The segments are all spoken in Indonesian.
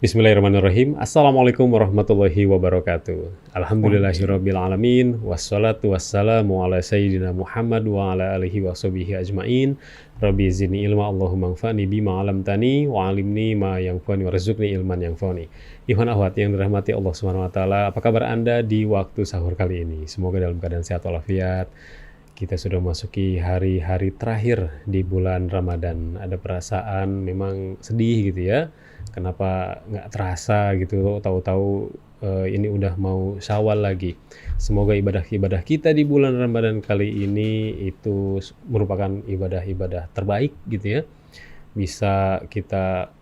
Bismillahirrahmanirrahim. Assalamualaikum warahmatullahi wabarakatuh. Alhamdulillahirabbil alamin wassalatu wassalamu ala sayyidina Muhammad wa ala alihi washabihi ajmain. Rabbi zidni ilma Allahumma anfa'ni bima 'allamtani wa 'allimni ma yanfa'uni warzuqni ilman yanfa'uni. Ikhwan akhwat yang dirahmati Allah Subhanahu wa taala, apa kabar Anda di waktu sahur kali ini? Semoga dalam keadaan sehat walafiat. Kita sudah memasuki hari-hari terakhir di bulan Ramadan. Ada perasaan memang sedih gitu ya. Kenapa nggak terasa gitu, tahu-tahu ini udah mau Syawal lagi. Semoga ibadah-ibadah kita di bulan Ramadan kali ini itu merupakan ibadah-ibadah terbaik gitu ya. Bisa kita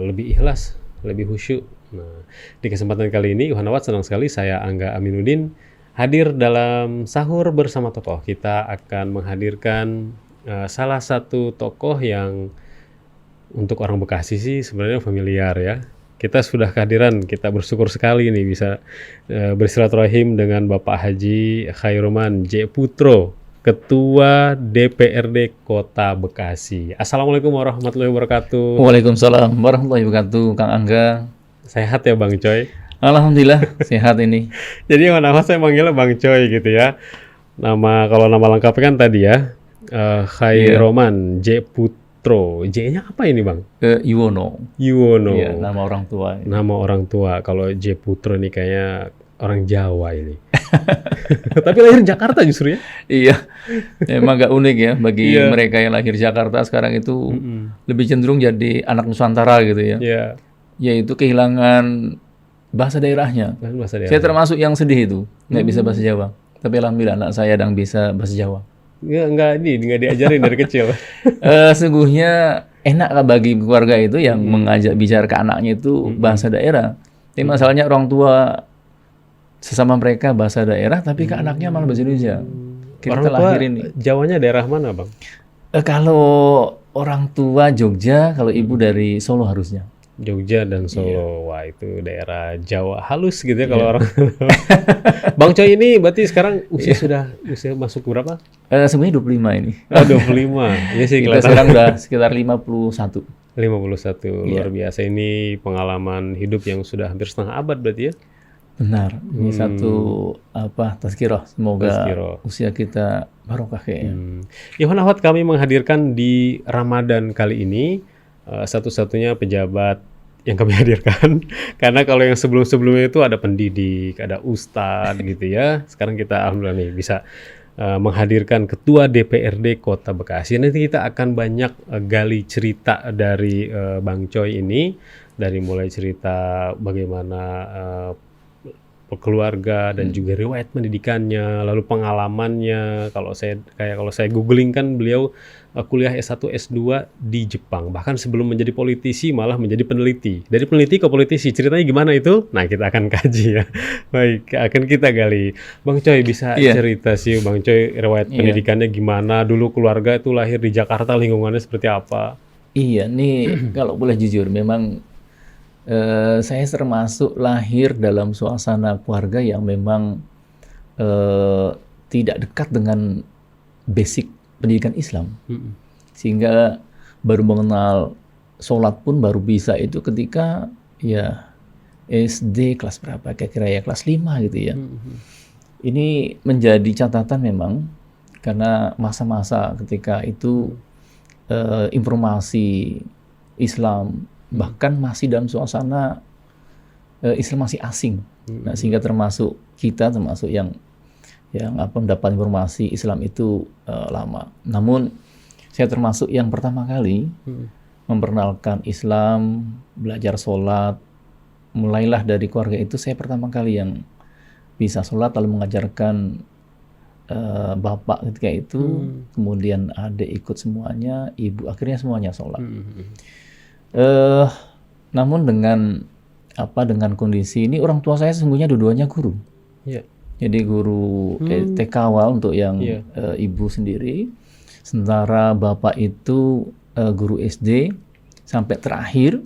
lebih ikhlas, lebih khusyuk. Nah, di kesempatan kali ini, Yohanawat senang sekali saya Angga Aminuddin hadir dalam sahur bersama tokoh. Kita akan menghadirkan salah satu tokoh yang untuk orang Bekasi sih sebenarnya familiar ya. Kita sudah kehadiran, kita bersyukur sekali nih bisa bersilaturahim dengan Bapak Haji Khairoman J. Putro, Ketua DPRD Kota Bekasi. Assalamualaikum warahmatullahi wabarakatuh. Waalaikumsalam warahmatullahi wabarakatuh, Kang Angga. Sehat ya Bang Coy? Alhamdulillah sehat ini. Jadi nama saya manggilnya Bang Coy gitu ya. Kalau nama lengkapnya kan tadi ya, Khairoman J. Putro. J-nya apa ini Bang? Yuwono. Yuwono. Iya, nama orang tua. Nama orang tua. Kalau J. Putro ini kayaknya orang Jawa ini. Tapi lahir Jakarta justru ya? Iya, emang agak unik ya bagi mereka yang lahir Jakarta sekarang itu lebih cenderung jadi anak Nusantara gitu ya. Iya. Yaitu kehilangan bahasa daerahnya. Bahasa daerah. Saya termasuk yang sedih itu, nggak bisa bahasa Jawa. Tapi alhamdulillah anak saya yang bisa bahasa Jawa. Ya, nggak diajarin dari kecil. Sungguhnya enak lah bagi keluarga itu yang mengajak bicara ke anaknya itu bahasa daerah. Tapi masalahnya orang tua sesama mereka bahasa daerah, tapi ke anaknya malah bahasa Indonesia. Orang tua Jawanya daerah mana Bang? Kalau orang tua Jogja, kalau ibu dari Solo harusnya. Jogja dan Solo, wah itu daerah Jawa halus gitu ya kalau orang. Bang Coy ini berarti sekarang usia masuk berapa? Sebenarnya 25 ini. Oh 25, ya sih kita sekarang udah sekitar 51. 51, luar biasa ini pengalaman hidup yang sudah hampir setengah abad berarti ya? Benar, ini satu tazkirah, semoga usia kita barokah kayaknya. Ikhwan akhwat, kami menghadirkan di Ramadan kali ini satu-satunya pejabat yang kami hadirkan, karena kalau yang sebelum-sebelumnya itu ada pendidik, ada ustadz gitu ya. Sekarang kita alhamdulillah nih bisa menghadirkan Ketua DPRD Kota Bekasi. Nanti kita akan banyak gali cerita dari Bang Coy ini, dari mulai cerita bagaimana keluarga dan juga riwayat pendidikannya, lalu pengalamannya. Kalau saya googling kan beliau kuliah S1 S2 di Jepang, bahkan sebelum menjadi politisi malah menjadi peneliti. Dari peneliti ke politisi, ceritanya gimana itu? Nah, kita akan kaji ya. Baik, akan kita gali. Bang Coy bisa cerita sih Bang Coy riwayat pendidikannya gimana? Dulu keluarga itu lahir di Jakarta, lingkungannya seperti apa? Iya, nih kalau boleh jujur memang saya termasuk lahir dalam suasana keluarga yang memang tidak dekat dengan basic pendidikan Islam. Sehingga baru mengenal sholat pun baru bisa itu ketika ya SD kelas berapa, kira-kira ya kelas 5 gitu ya. Ini menjadi catatan memang karena masa-masa ketika itu informasi Islam bahkan masih dalam suasana Islam masih asing. Nah, sehingga termasuk yang mendapat informasi Islam itu lama. Namun saya termasuk yang pertama kali memperkenalkan Islam, belajar sholat. Mulailah dari keluarga itu saya pertama kali yang bisa sholat, lalu mengajarkan bapak ketika itu, kemudian adik ikut semuanya, ibu akhirnya semuanya sholat. Namun dengan kondisi ini orang tua saya sesungguhnya dua-duanya guru. Jadi guru TK awal untuk yang ibu sendiri, sementara bapak itu guru SD sampai terakhir,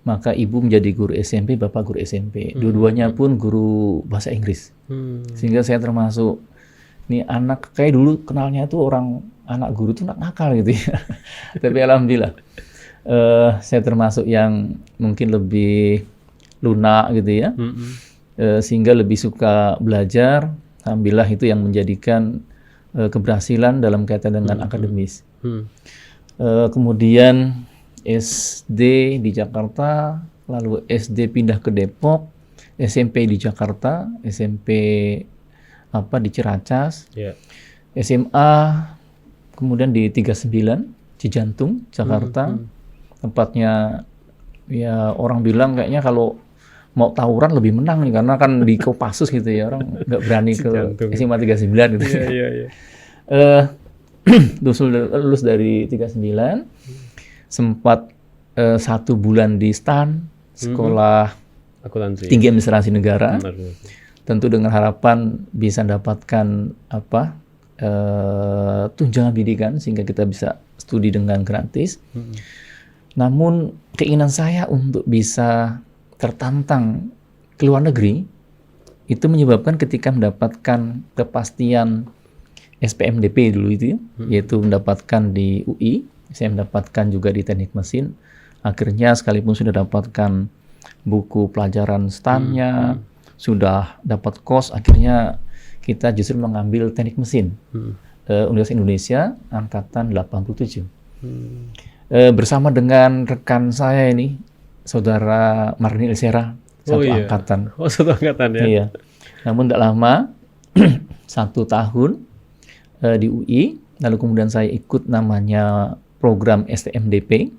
maka ibu menjadi guru SMP, bapak guru SMP. Dua-duanya pun guru bahasa Inggris. Sehingga saya termasuk ini anak kayak dulu kenalnya tuh anak guru tuh nakal gitu ya. Tapi alhamdulillah Saya termasuk yang mungkin lebih lunak gitu ya, sehingga lebih suka belajar. Alhamdulillah itu yang menjadikan keberhasilan dalam kaitan dengan akademis. Kemudian SD di Jakarta, lalu SD pindah ke Depok, SMP di Jakarta, SMP di Ciracas, SMA kemudian di 39 Cijantung, Jakarta. Tempatnya ya orang bilang kayaknya kalau mau tawuran lebih menang nih, karena kan di Kopassus gitu ya, orang nggak berani ke SMA 39 gitu. Lulus dari 39, sempat 1 bulan di STAN, sekolah tinggi administrasi negara, tentu dengan harapan bisa mendapatkan tunjangan pendidikan sehingga kita bisa studi dengan gratis. Namun keinginan saya untuk bisa tertantang ke luar negeri itu menyebabkan ketika mendapatkan kepastian SPMDP dulu itu, yaitu mendapatkan di UI, saya mendapatkan juga di teknik mesin. Akhirnya sekalipun sudah dapatkan buku pelajaran STAN-nya, sudah dapat kos, akhirnya kita justru mengambil teknik mesin. Universitas Indonesia angkatan 87. Bersama dengan rekan saya ini, saudara Marni Elsera, satu angkatan. Oh, satu angkatan ya? Iya. Namun tidak lama, 1 tahun di UI, lalu kemudian saya ikut namanya program STMDP,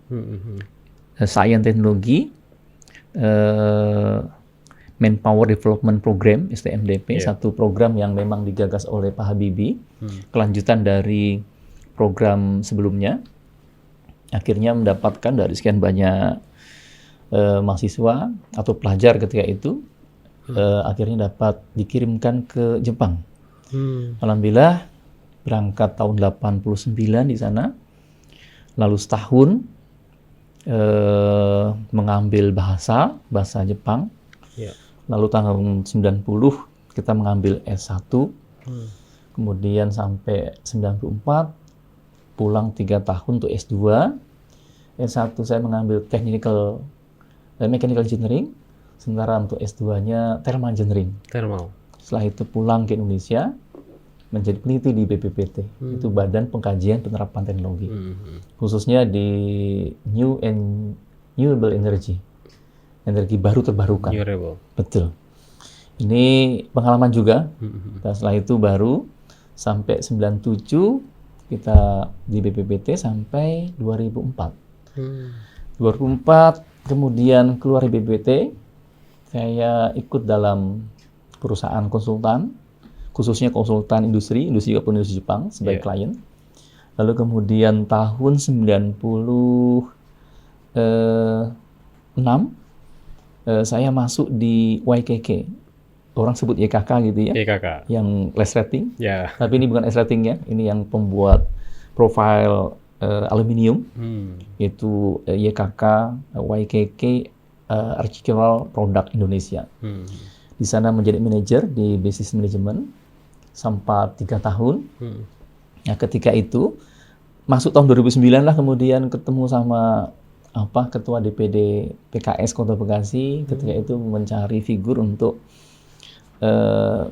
Science Teknologi, Manpower Development Program, STMDP, satu program yang memang digagas oleh Pak Habibie, kelanjutan dari program sebelumnya. Akhirnya mendapatkan dari sekian banyak mahasiswa atau pelajar ketika itu, akhirnya dapat dikirimkan ke Jepang. Alhamdulillah berangkat tahun 89 di sana, lalu setahun mengambil bahasa Jepang. Lalu tahun 90 kita mengambil S1, kemudian sampai 94 pulang 3 tahun untuk S2. S1 saya mengambil Mechanical Engineering, sementara untuk S2-nya Thermal Engineering. Setelah itu pulang ke Indonesia menjadi peneliti di BPPT, itu Badan Pengkajian Penerapan Teknologi, khususnya di Renewable Energy, energi baru terbarukan. Betul. Ini pengalaman juga. Dan setelah itu baru sampai 97 kita di BPPT sampai 2004. 2004 kemudian keluar dari BPPT, saya ikut dalam perusahaan konsultan, khususnya konsultan industri maupun industri Jepang sebagai klien. Lalu kemudian tahun 96 saya masuk di YKK. Orang sebut YKK gitu ya. YKK. Yang less rating. Tapi ini bukan less rating ya. Ini yang pembuat profil aluminium. Yaitu YKK, Architectural Product Indonesia. Di sana menjadi manajer di business management sampai 3 tahun. Nah, ketika itu masuk tahun 2009 lah kemudian ketemu sama Ketua DPD PKS Kota Bekasi. Ketika itu mencari figur untuk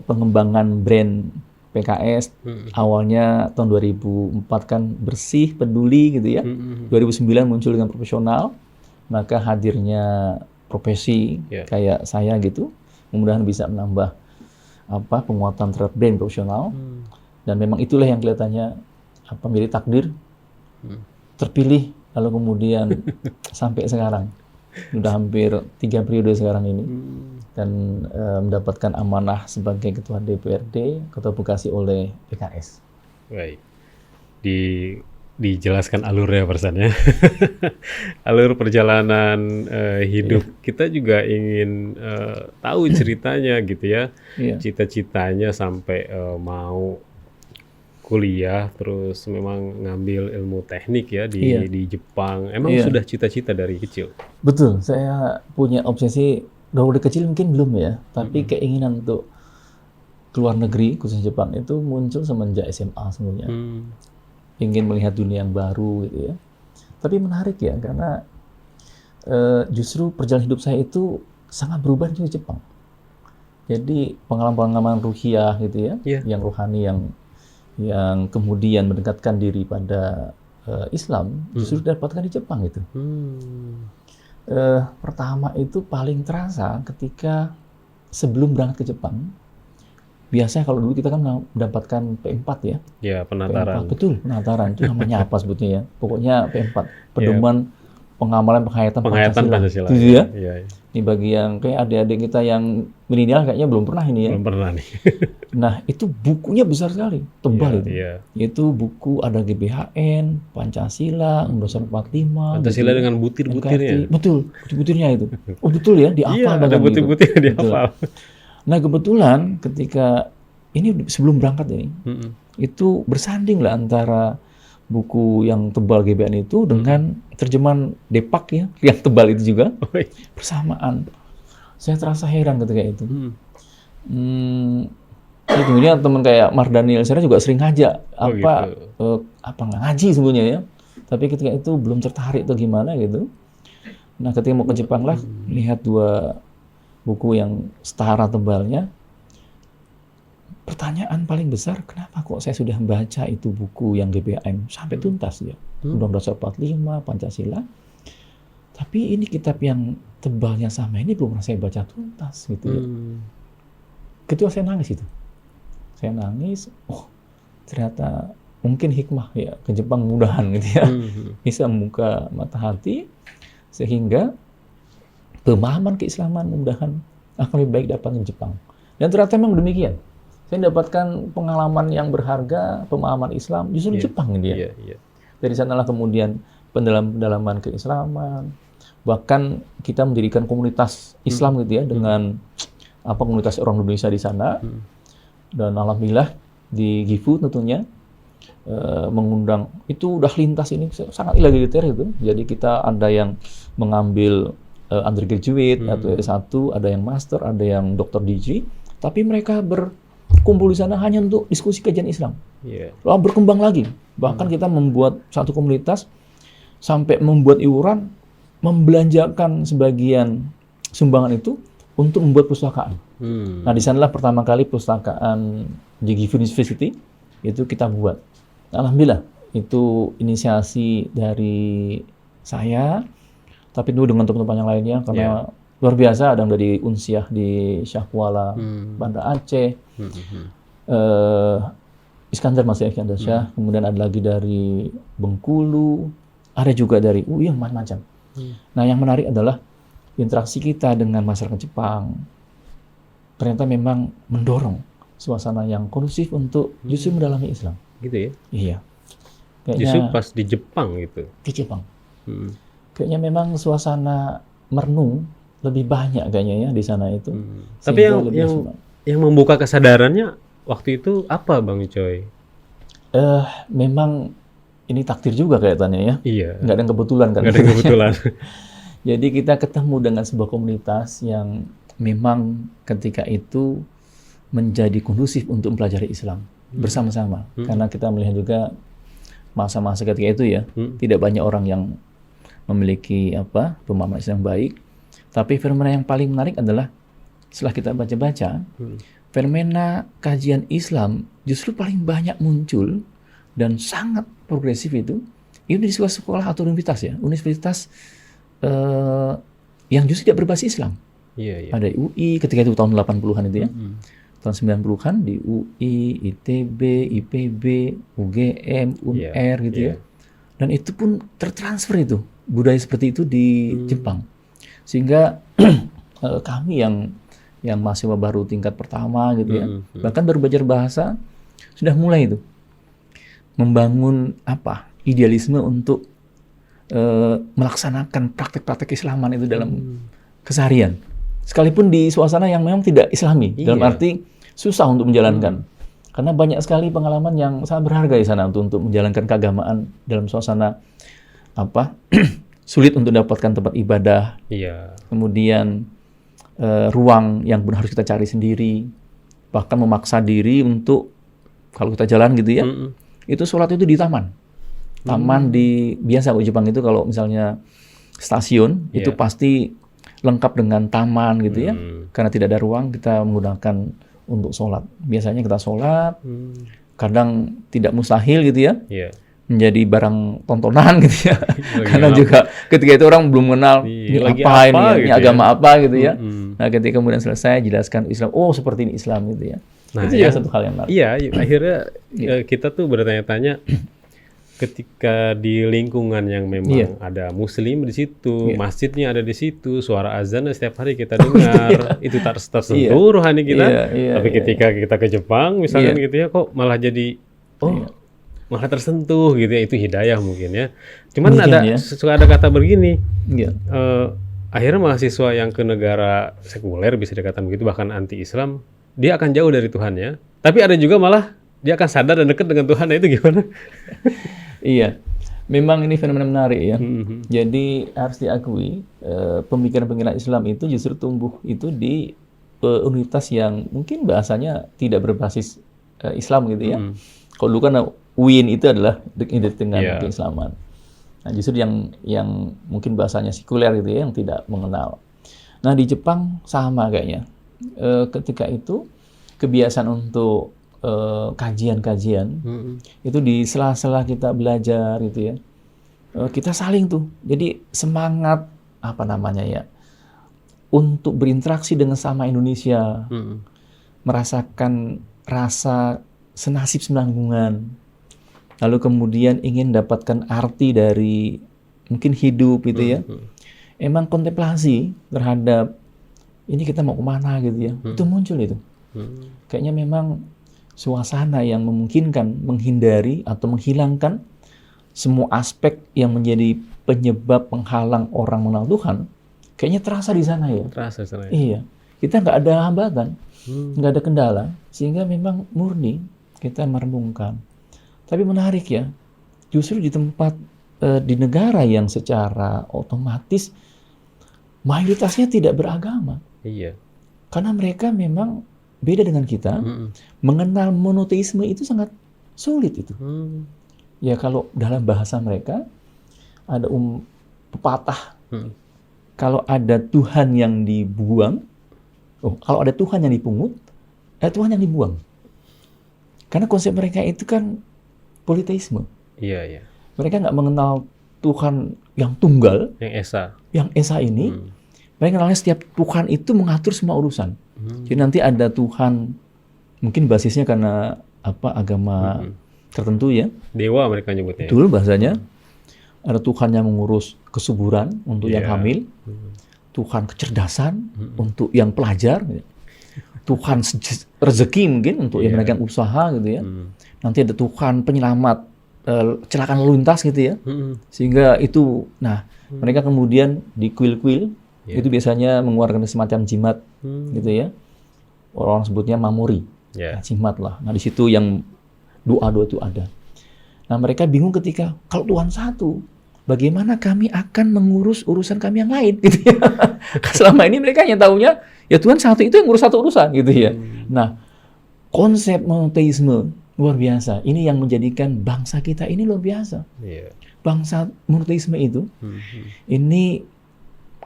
pengembangan brand PKS. Awalnya tahun 2004 kan bersih, peduli gitu ya. 2009 muncul dengan profesional, maka hadirnya profesi kayak saya gitu, mudah-mudahan bisa menambah penguatan terhadap brand profesional. Dan memang itulah yang kelihatannya menjadi takdir, terpilih, lalu kemudian sampai sekarang sudah hampir 3 periode sekarang ini, dan mendapatkan amanah sebagai Ketua DPRD Kota Bekasi oleh PKS. Baik, dijelaskan alurnya persannya. Alur perjalanan hidup kita juga ingin tahu ceritanya gitu ya. Cita-citanya sampai mau kuliah, terus memang ngambil ilmu teknik ya di Jepang. Emang sudah cita-cita dari kecil? Betul, saya punya obsesi dari kecil, mungkin belum ya, tapi keinginan untuk keluar negeri khususnya Jepang itu muncul semenjak SMA sebenarnya. Ingin melihat dunia yang baru gitu ya. Tapi menarik ya, karena justru perjalanan hidup saya itu sangat berubah di Jepang. Jadi pengalaman-pengalaman ruhiyah gitu ya, yang rohani, yang kemudian mendekatkan diri pada Islam, justru didapatkan di Jepang itu. Pertama itu paling terasa ketika sebelum berangkat ke Jepang. Biasanya kalau dulu kita kan mendapatkan P4 ya. Ya, penataran. P4, betul, penataran. Itu namanya apa sebetulnya ya? Pokoknya P4, pedoman pengamalan penghayatan Pancasila. Itu ya. Ini bagi yang kayak adik-adik kita yang milenial kayaknya belum pernah ini ya. Belum pernah nih. Nah, itu bukunya besar sekali, tebal itu. Itu buku ada GBHN, Pancasila, Undang-Undang 45. Pancasila gitu, dengan butir-butirnya. Betul, butir-butirnya itu. Oh betul ya, dihafal. Iya, ada butir-butirnya dihafal. Nah, kebetulan ketika ini sebelum berangkat ini, itu bersanding lah antara buku yang tebal GBN itu dengan terjemahan Depak ya, yang tebal itu juga, bersamaan. Saya terasa heran ketika itu. Kemudian teman kayak Mardani Elsera juga sering ngajak apa ngaji sebenarnya ya, tapi ketika itu belum tertarik atau gimana gitu. Nah, ketika mau ke Jepang lah, lihat dua buku yang setara tebalnya. Pertanyaan paling besar, kenapa kok saya sudah membaca itu buku yang GBHM sampai tuntas ya, Undang-Undang 45, Pancasila, tapi ini kitab yang tebalnya sama ini belum pernah saya baca tuntas gitu ya. Ketika saya nangis itu, oh ternyata mungkin hikmah ya ke Jepang mudahan gitu ya, bisa membuka mata hati sehingga pemahaman keislaman mudahan akan lebih baik dapat di Jepang. Dan ternyata memang demikian. Saya mendapatkan pengalaman yang berharga, pemahaman Islam justru di Jepang ini ya. Dari sanalah kemudian pendalaman keislaman. Bahkan kita mendirikan komunitas Islam gitu ya, dengan komunitas orang Indonesia di sana. Dan alhamdulillah di Gifu tentunya mengundang, itu udah lintas ini sangat egaliter itu. Jadi kita ada yang mengambil undergraduate atau S1, ada yang master, ada yang doktor degree, tapi mereka berkumpul di sana hanya untuk diskusi kajian Islam. Lalu berkembang lagi. Bahkan kita membuat satu komunitas sampai membuat iuran, membelanjakan sebagian sumbangan itu untuk membuat perpustakaan. Nah, di sanalah pertama kali perpustakaan di Gifu University itu kita buat. Alhamdulillah, itu inisiasi dari saya, tapi dulu dengan teman-teman yang lainnya, karena luar biasa. Ada yang dari Unsiah di Syahkuala, Banda Aceh, Iskandar Syah, kemudian ada lagi dari Bengkulu, ada juga dari UI, yang macam-macam. Nah, yang menarik adalah interaksi kita dengan masyarakat Jepang. Ternyata memang mendorong suasana yang kondusif untuk justru mendalami Islam. Gitu ya? Iya. Kayaknya, justru pas di Jepang gitu? Di Jepang. Kayaknya memang suasana merenung lebih banyak kayaknya ya di sana itu. Tapi yang membuka kesadarannya waktu itu apa, Bang Icoy? Memang ini takdir juga kelihatannya ya. Iya. Nggak ada yang kebetulan kan. Nggak ada yang kebetulan. Jadi kita ketemu dengan sebuah komunitas yang memang ketika itu menjadi kondusif untuk mempelajari Islam bersama-sama. Karena kita melihat juga masa-masa ketika itu ya, tidak banyak orang yang memiliki pemahaman Islam baik. Tapi fenomena yang paling menarik adalah setelah kita baca-baca, fenomena kajian Islam justru paling banyak muncul dan sangat progresif itu di sekolah atau universitas ya, universitas yang justru tidak berbasis Islam. Ada UI ketika itu tahun 80-an itu ya. Tahun 90-an di UI, ITB, IPB, UGM, UNR gitu ya. Dan itu pun tertransfer itu, budaya seperti itu di Jepang. Sehingga kami yang mahasiswa baru tingkat pertama gitu ya, bahkan baru belajar bahasa, sudah mulai itu membangun idealisme untuk melaksanakan praktek-praktek Islaman itu dalam keseharian. Sekalipun di suasana yang memang tidak Islami, dalam arti susah untuk menjalankan. Karena banyak sekali pengalaman yang sangat berharga di sana untuk menjalankan keagamaan dalam suasana sulit untuk dapatkan tempat ibadah. Kemudian ruang yang benar harus kita cari sendiri. Bahkan memaksa diri untuk kalau kita jalan gitu ya, itu sholat itu di taman. Taman biasa kalau Jepang itu kalau misalnya stasiun itu pasti lengkap dengan taman gitu ya. Karena tidak ada ruang, kita menggunakan untuk sholat. Biasanya kita sholat, kadang tidak mustahil gitu ya. Menjadi barang tontonan gitu ya. Karena juga ketika itu orang belum mengenal ini apa ini, ini agama apa gitu ya. Nah, ketika kemudian selesai jelaskan Islam, oh seperti ini Islam gitu ya. Nah, itu juga satu hal yang menarik. Iya, akhirnya kita tuh bertanya-tanya ketika di lingkungan yang memang ada muslim di situ, masjidnya ada di situ, suara azan setiap hari kita dengar, itu tersentuh rohani kita. Tapi ketika kita ke Jepang misalkan gitu ya, kok malah jadi malah tersentuh gitu ya, itu hidayah mungkin ya. Cuman suka ada kata begini, akhirnya mahasiswa yang ke negara sekuler bisa dikatakan begitu, bahkan anti-Islam, dia akan jauh dari Tuhannya. Tapi ada juga malah dia akan sadar dan dekat dengan Tuhan. Nah, itu gimana? Iya, memang ini fenomena menarik ya. Jadi harus diakui pemikiran-pemikiran Islam itu justru tumbuh itu di universitas yang mungkin bahasanya tidak berbasis Islam gitu ya. Kalau dulu kan UIN itu adalah identik dengan keislaman. Nah, justru yang mungkin bahasanya sekuler gitu ya, yang tidak mengenal. Nah, di Jepang sama kayaknya. Ketika itu kebiasaan untuk kajian-kajian itu di sela-sela kita belajar gitu ya, kita saling tuh. Jadi semangat apa namanya ya untuk berinteraksi dengan sama Indonesia, merasakan rasa senasib senanggungan. Lalu kemudian ingin dapatkan arti dari mungkin hidup gitu ya. Emang kontemplasi terhadap ini kita mau kemana gitu ya. Itu muncul itu. Kayaknya memang suasana yang memungkinkan menghindari atau menghilangkan semua aspek yang menjadi penyebab penghalang orang mengenal Tuhan. Kayaknya terasa di sana ya. Terasa di sana ya. Iya. Kita nggak ada hambatan, nggak ada kendala. Sehingga memang murni kita merenungkan. Tapi menarik ya, justru di tempat, di negara yang secara otomatis mayoritasnya tidak beragama. Iya. Karena mereka memang beda dengan kita, mengenal monoteisme itu sangat sulit itu. Ya kalau dalam bahasa mereka, ada pepatah, kalau ada Tuhan yang dibuang, kalau ada Tuhan yang dipungut, ada Tuhan yang dibuang. Karena konsep mereka itu kan politeisme. Iya. Mereka nggak mengenal Tuhan yang tunggal, yang esa ini. Mereka kenalnya setiap Tuhan itu mengatur semua urusan. Jadi nanti ada Tuhan, mungkin basisnya karena agama tertentu ya. Dewa mereka nyebutnya. Betul bahasanya. Ada Tuhan yang mengurus kesuburan untuk yang hamil, Tuhan kecerdasan untuk yang pelajar, Tuhan rezeki mungkin untuk yang mereka usaha gitu ya. Nanti ada Tuhan penyelamat kecelakaan lalu lintas gitu ya. Sehingga itu, mereka kemudian di kuil-kuil itu biasanya mengeluarkan semacam jimat gitu ya. Orang sebutnya mamori, jimat lah. Nah di situ yang doa-doa itu ada. Nah mereka bingung ketika kalau Tuhan satu, bagaimana kami akan mengurus urusan kami yang lain gitu ya. Selama ini mereka hanya tahunya ya Tuhan satu itu yang ngurus satu urusan gitu ya. Nah konsep monoteisme luar biasa. Ini yang menjadikan bangsa kita ini luar biasa. Bangsa monoteisme itu ini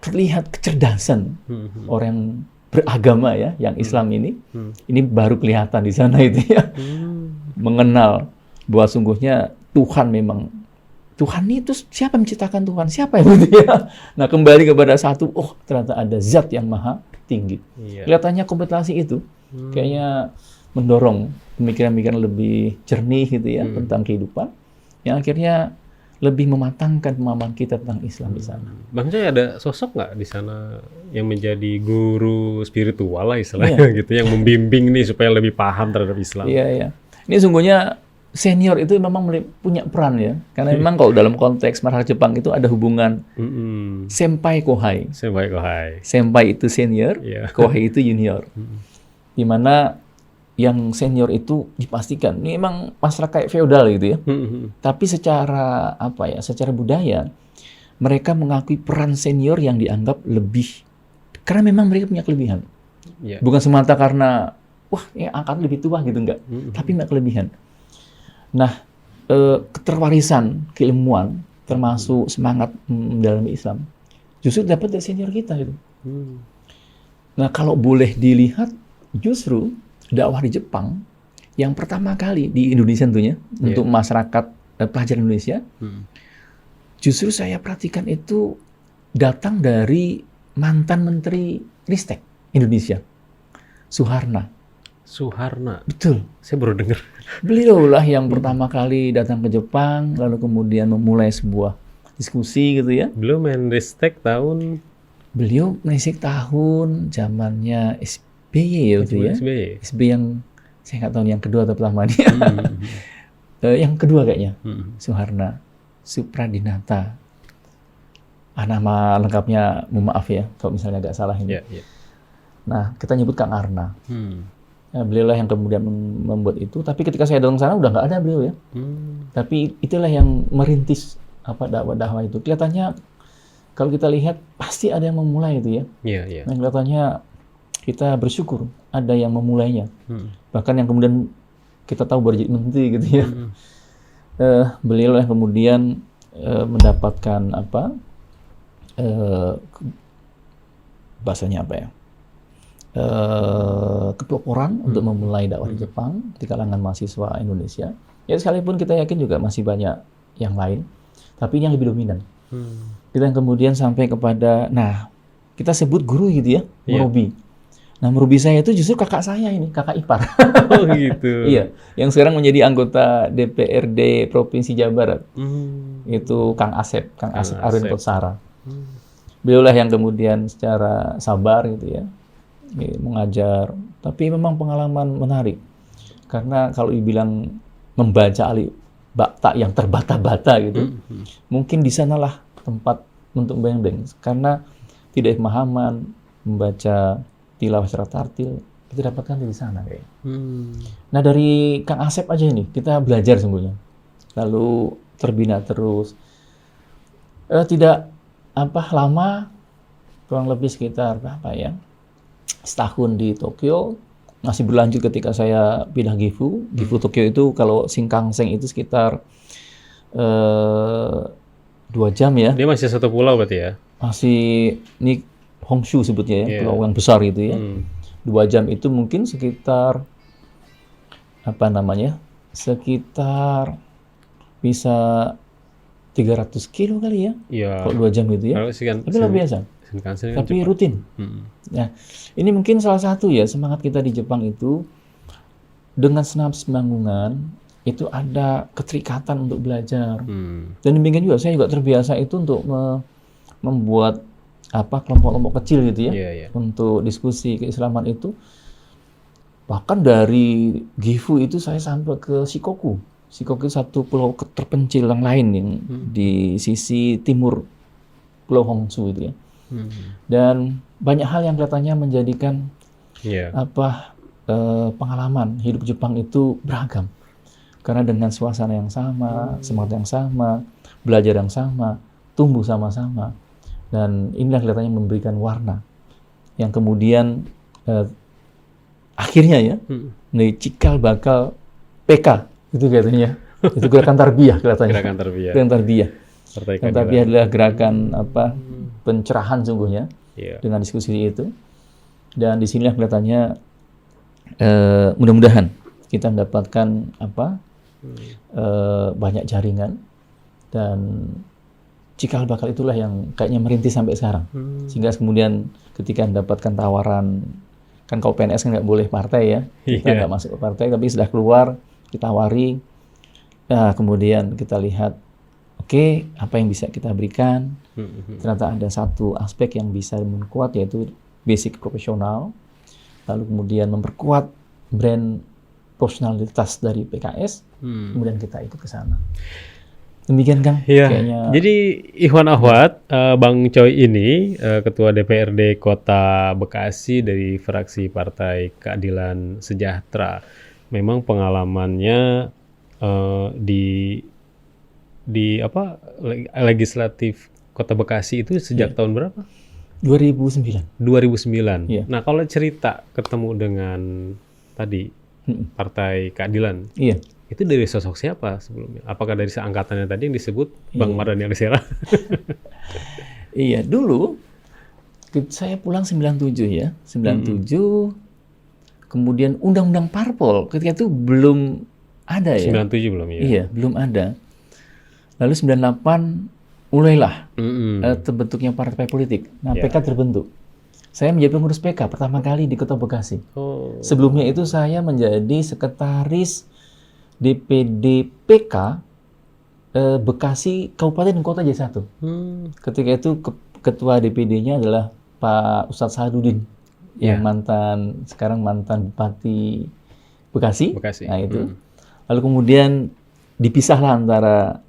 terlihat kecerdasan orang beragama ya, yang Islam ini baru kelihatan di sana itu ya. Mengenal bahwa sungguhnya Tuhan memang Tuhan itu siapa yang menciptakan Tuhan? Siapa yang itu ya? Nah kembali kepada satu, ternyata ada zat yang maha tinggi. Kelihatannya kompetisi itu kayaknya mendorong pemikiran-pemikiran lebih jernih gitu ya tentang kehidupan, yang akhirnya lebih mematangkan pemahaman kita tentang Islam di sana. Bang Joy, ada sosok nggak di sana yang menjadi guru spiritual lah istilahnya gitu, yang membimbing nih supaya lebih paham terhadap Islam? Iya. Ini sungguhnya senior itu memang punya peran ya, karena memang kalau dalam konteks masyarakat Jepang itu ada hubungan senpai kohai. Senpai itu senior, kohai itu junior. Di mana yang senior itu dipastikan ini memang masyarakat kayak feodal gitu ya. Tapi secara secara budaya mereka mengakui peran senior yang dianggap lebih, karena memang mereka punya kelebihan. Bukan semata karena angkat lebih tua gitu, enggak. Tapi punya kelebihan. Nah, keterwarisan keilmuan termasuk semangat mendalami Islam justru dapat dari senior kita gitu. Nah, kalau boleh dilihat justru dakwah di Jepang yang pertama kali di Indonesia tentunya untuk masyarakat pelajar Indonesia, justru saya perhatikan itu datang dari mantan Menteri Ristek Indonesia, Suharna. Betul. Saya baru dengar. Beliaulah yang pertama kali datang ke Jepang, lalu kemudian memulai sebuah diskusi gitu ya. Beliau main Ristek tahun zamannya SBY ya itu ya. SBY yang saya nggak tahu yang kedua atau pertama nih. Yang kedua kayaknya. Suharna Supradinata. Nama lengkapnya mohon maaf ya kalau misalnya agak salah ini. Nah, kita nyebut Kang Arna. Nah, beliaulah yang kemudian membuat itu. Tapi ketika saya datang sana udah nggak ada beliau ya. Tapi itulah yang merintis dakwah itu. Kelihatannya kalau kita lihat pasti ada yang memulai itu ya. Nah, kelihatannya kita bersyukur ada yang memulainya. Bahkan yang kemudian kita tahu baru jadi menteri gitu ya. Beliau yang kemudian mendapatkan bahasanya apa ya? Kepeloporan untuk memulai dakwah di Jepang di kalangan mahasiswa Indonesia. Ya sekalipun kita yakin juga masih banyak yang lain, tapi ini yang lebih dominan. Kita yang kemudian sampai kepada, kita sebut guru gitu ya, murobi. Nah, murobi saya itu justru kakak saya ini, kakak ipar. Oh gitu. Iya, yang sekarang menjadi anggota DPRD Provinsi Jawa Barat. Itu Kang Asep Arwin Kotsara. Beliaulah yang kemudian secara sabar gitu ya, mengajar. Tapi memang pengalaman menarik. Karena kalau dibilang membaca alif bakta yang terbata-bata gitu, mungkin di sanalah tempat untuk membayang. Karena tidak pemahaman membaca tilawah secara tartil itu dapatkan di sana kayak. Nah, dari Kang Asep aja ini kita belajar sungguhnya. Lalu terbina terus. Tidak lama, kurang lebih sekitar setahun di Tokyo, masih berlanjut ketika saya pindah Gifu. Gifu Tokyo itu kalau Shinkansen itu sekitar 2 jam ya. Dia masih satu pulau berarti ya? Masih, ini Honshu sebutnya ya, pulau yang besar gitu ya. 2 jam itu mungkin sekitar, sekitar bisa 300 kilo kali ya, kalau 2 jam gitu ya. Tapi luar biasa. Tapi rutin. Nah, ini mungkin salah satu ya semangat kita di Jepang itu dengan senam semanggungan itu ada keterikatan untuk belajar. Dan demikian juga saya juga terbiasa itu untuk membuat kelompok-kelompok kecil gitu ya, untuk diskusi keislaman itu. Bahkan dari Gifu itu saya sampai ke Shikoku. Shikoku satu pulau terpencil yang lain yang di sisi timur Pulau Honshu itu ya. Dan banyak hal yang kelihatannya menjadikan pengalaman hidup Jepang itu beragam. Karena dengan suasana yang sama, semangat yang sama, belajar yang sama, tumbuh sama-sama. Dan inilah kelihatannya memberikan warna yang kemudian akhirnya ya, cikal bakal PK itu katanya. Itu gerakan tarbiyah kelihatannya. Gerakan tarbiyah. Gerakan tarbiyah adalah gerakan pencerahan sungguhnya dengan diskusi itu. Dan di sinilah kelihatannya mudah-mudahan kita mendapatkan banyak jaringan, dan cikal bakal itulah yang kayaknya merintis sampai sekarang. Sehingga kemudian ketika mendapatkan tawaran, kan kalau PNS kan nggak boleh partai ya, kita nggak masuk ke partai, tapi sudah keluar ditawari, kemudian kita lihat apa yang bisa kita berikan. Ternyata ada satu aspek yang bisa memperkuat, yaitu basic profesional, lalu kemudian memperkuat brand profesionalitas dari PKS, kemudian kita ikut ke sana. Demikian Kang. Kayaknya. Jadi Ikhwan Akhwat, Bang Choi ini Ketua DPRD Kota Bekasi dari fraksi Partai Keadilan Sejahtera. Memang pengalamannya di legislatif Kota Bekasi itu sejak tahun berapa? 2009. Nah, kalau cerita ketemu dengan tadi Partai Keadilan, Itu dari sosok siapa sebelumnya? Apakah dari seangkatannya tadi yang disebut Bang Iya. Mardhani Alisera? Iya, dulu saya pulang 97 ya. 97, kemudian Undang-Undang Parpol ketika itu belum ada ya. 97 belum ya? Iya, belum ada. Lalu 98 mulailah Mm-mm. terbentuknya partai politik. Nah, Ya. PK terbentuk. Saya menjadi pengurus PK pertama kali di Kota Bekasi. Oh. Sebelumnya itu saya menjadi sekretaris DPD PK Bekasi Kabupaten dan Kota jadi satu. Ketika itu ketua DPD-nya adalah Pak Ustadz Sadudin yang sekarang mantan Bupati Bekasi. Bekasi. Nah itu. Lalu kemudian dipisahlah antara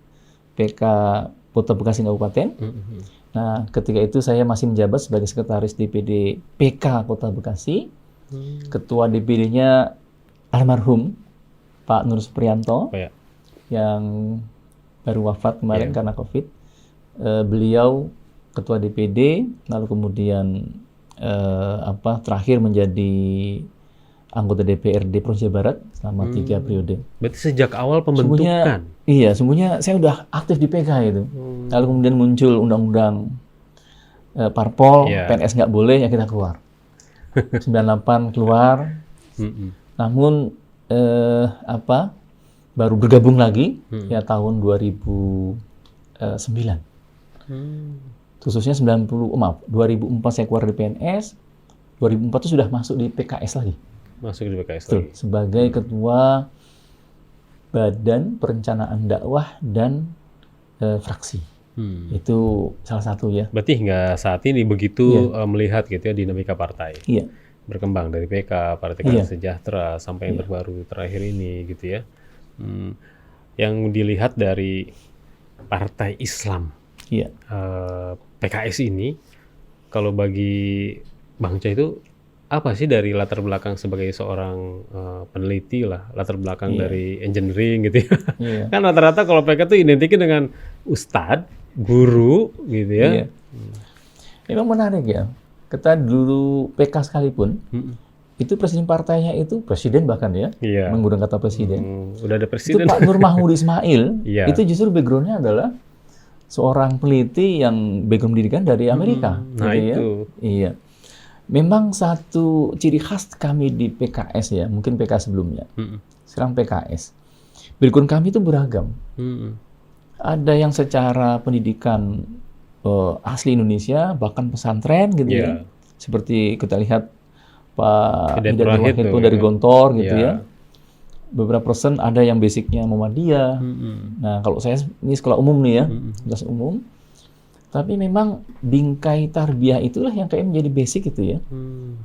PK Kota Bekasi Kabupaten. Nah, ketika itu saya masih menjabat sebagai sekretaris DPD PK Kota Bekasi. Ketua DPD-nya almarhum Pak Nur Supriyanto, Oh, ya. yang baru wafat kemarin karena COVID. Beliau ketua DPD, lalu kemudian terakhir menjadi anggota DPRD Provinsi Jawa Barat selama 3 periode. Berarti sejak awal pembentukan. Sungguhnya saya udah aktif di PK itu. Lalu kemudian muncul undang-undang Parpol, PNS nggak boleh, ya kita keluar. 98 keluar. Namun baru bergabung lagi ya tahun 2009. Khususnya 2004 saya keluar dari PNS, 2004 itu sudah masuk di PKS lagi. Masuk di PKS Betul, lagi. sebagai ketua Badan Perencanaan Dakwah dan Fraksi. Itu salah satu ya. Berarti hingga saat ini begitu melihat gitu ya dinamika partai. Iya. Berkembang dari PK, Partai Keadilan Sejahtera sampai yang terbaru terakhir ini gitu ya. Yang dilihat dari Partai Islam. Iya. PKS ini, kalau bagi Bang Cha itu apa sih dari latar belakang sebagai seorang peneliti lah, latar belakang dari engineering gitu ya. Iya. Kan rata-rata kalau PK itu identiknya dengan ustadz, guru gitu ya. Iya. Memang menarik ya. Kita dulu PK sekalipun, itu presiden partainya itu presiden bahkan ya, menggunakan kata presiden. Udah ada presiden. Itu Pak Nur Mahmud Ismail, Iya. itu justru backgroundnya adalah seorang peneliti yang background pendidikan dari Amerika. Nah gitu ya. itu. Iya. Memang satu ciri khas kami di PKS ya, mungkin PK sebelumnya. Sekarang PKS. Background kami itu beragam. Ada yang secara pendidikan asli Indonesia, bahkan pesantren gitu ya. Seperti kita lihat Pak Hidayat Wahid itu dari Gontor gitu ya. Beberapa persen ada yang basicnya Muhammadiyah. Nah kalau saya ini sekolah umum nih ya, kelas umum. Tapi memang bingkai tarbiyah itulah yang kayak menjadi basic gitu ya.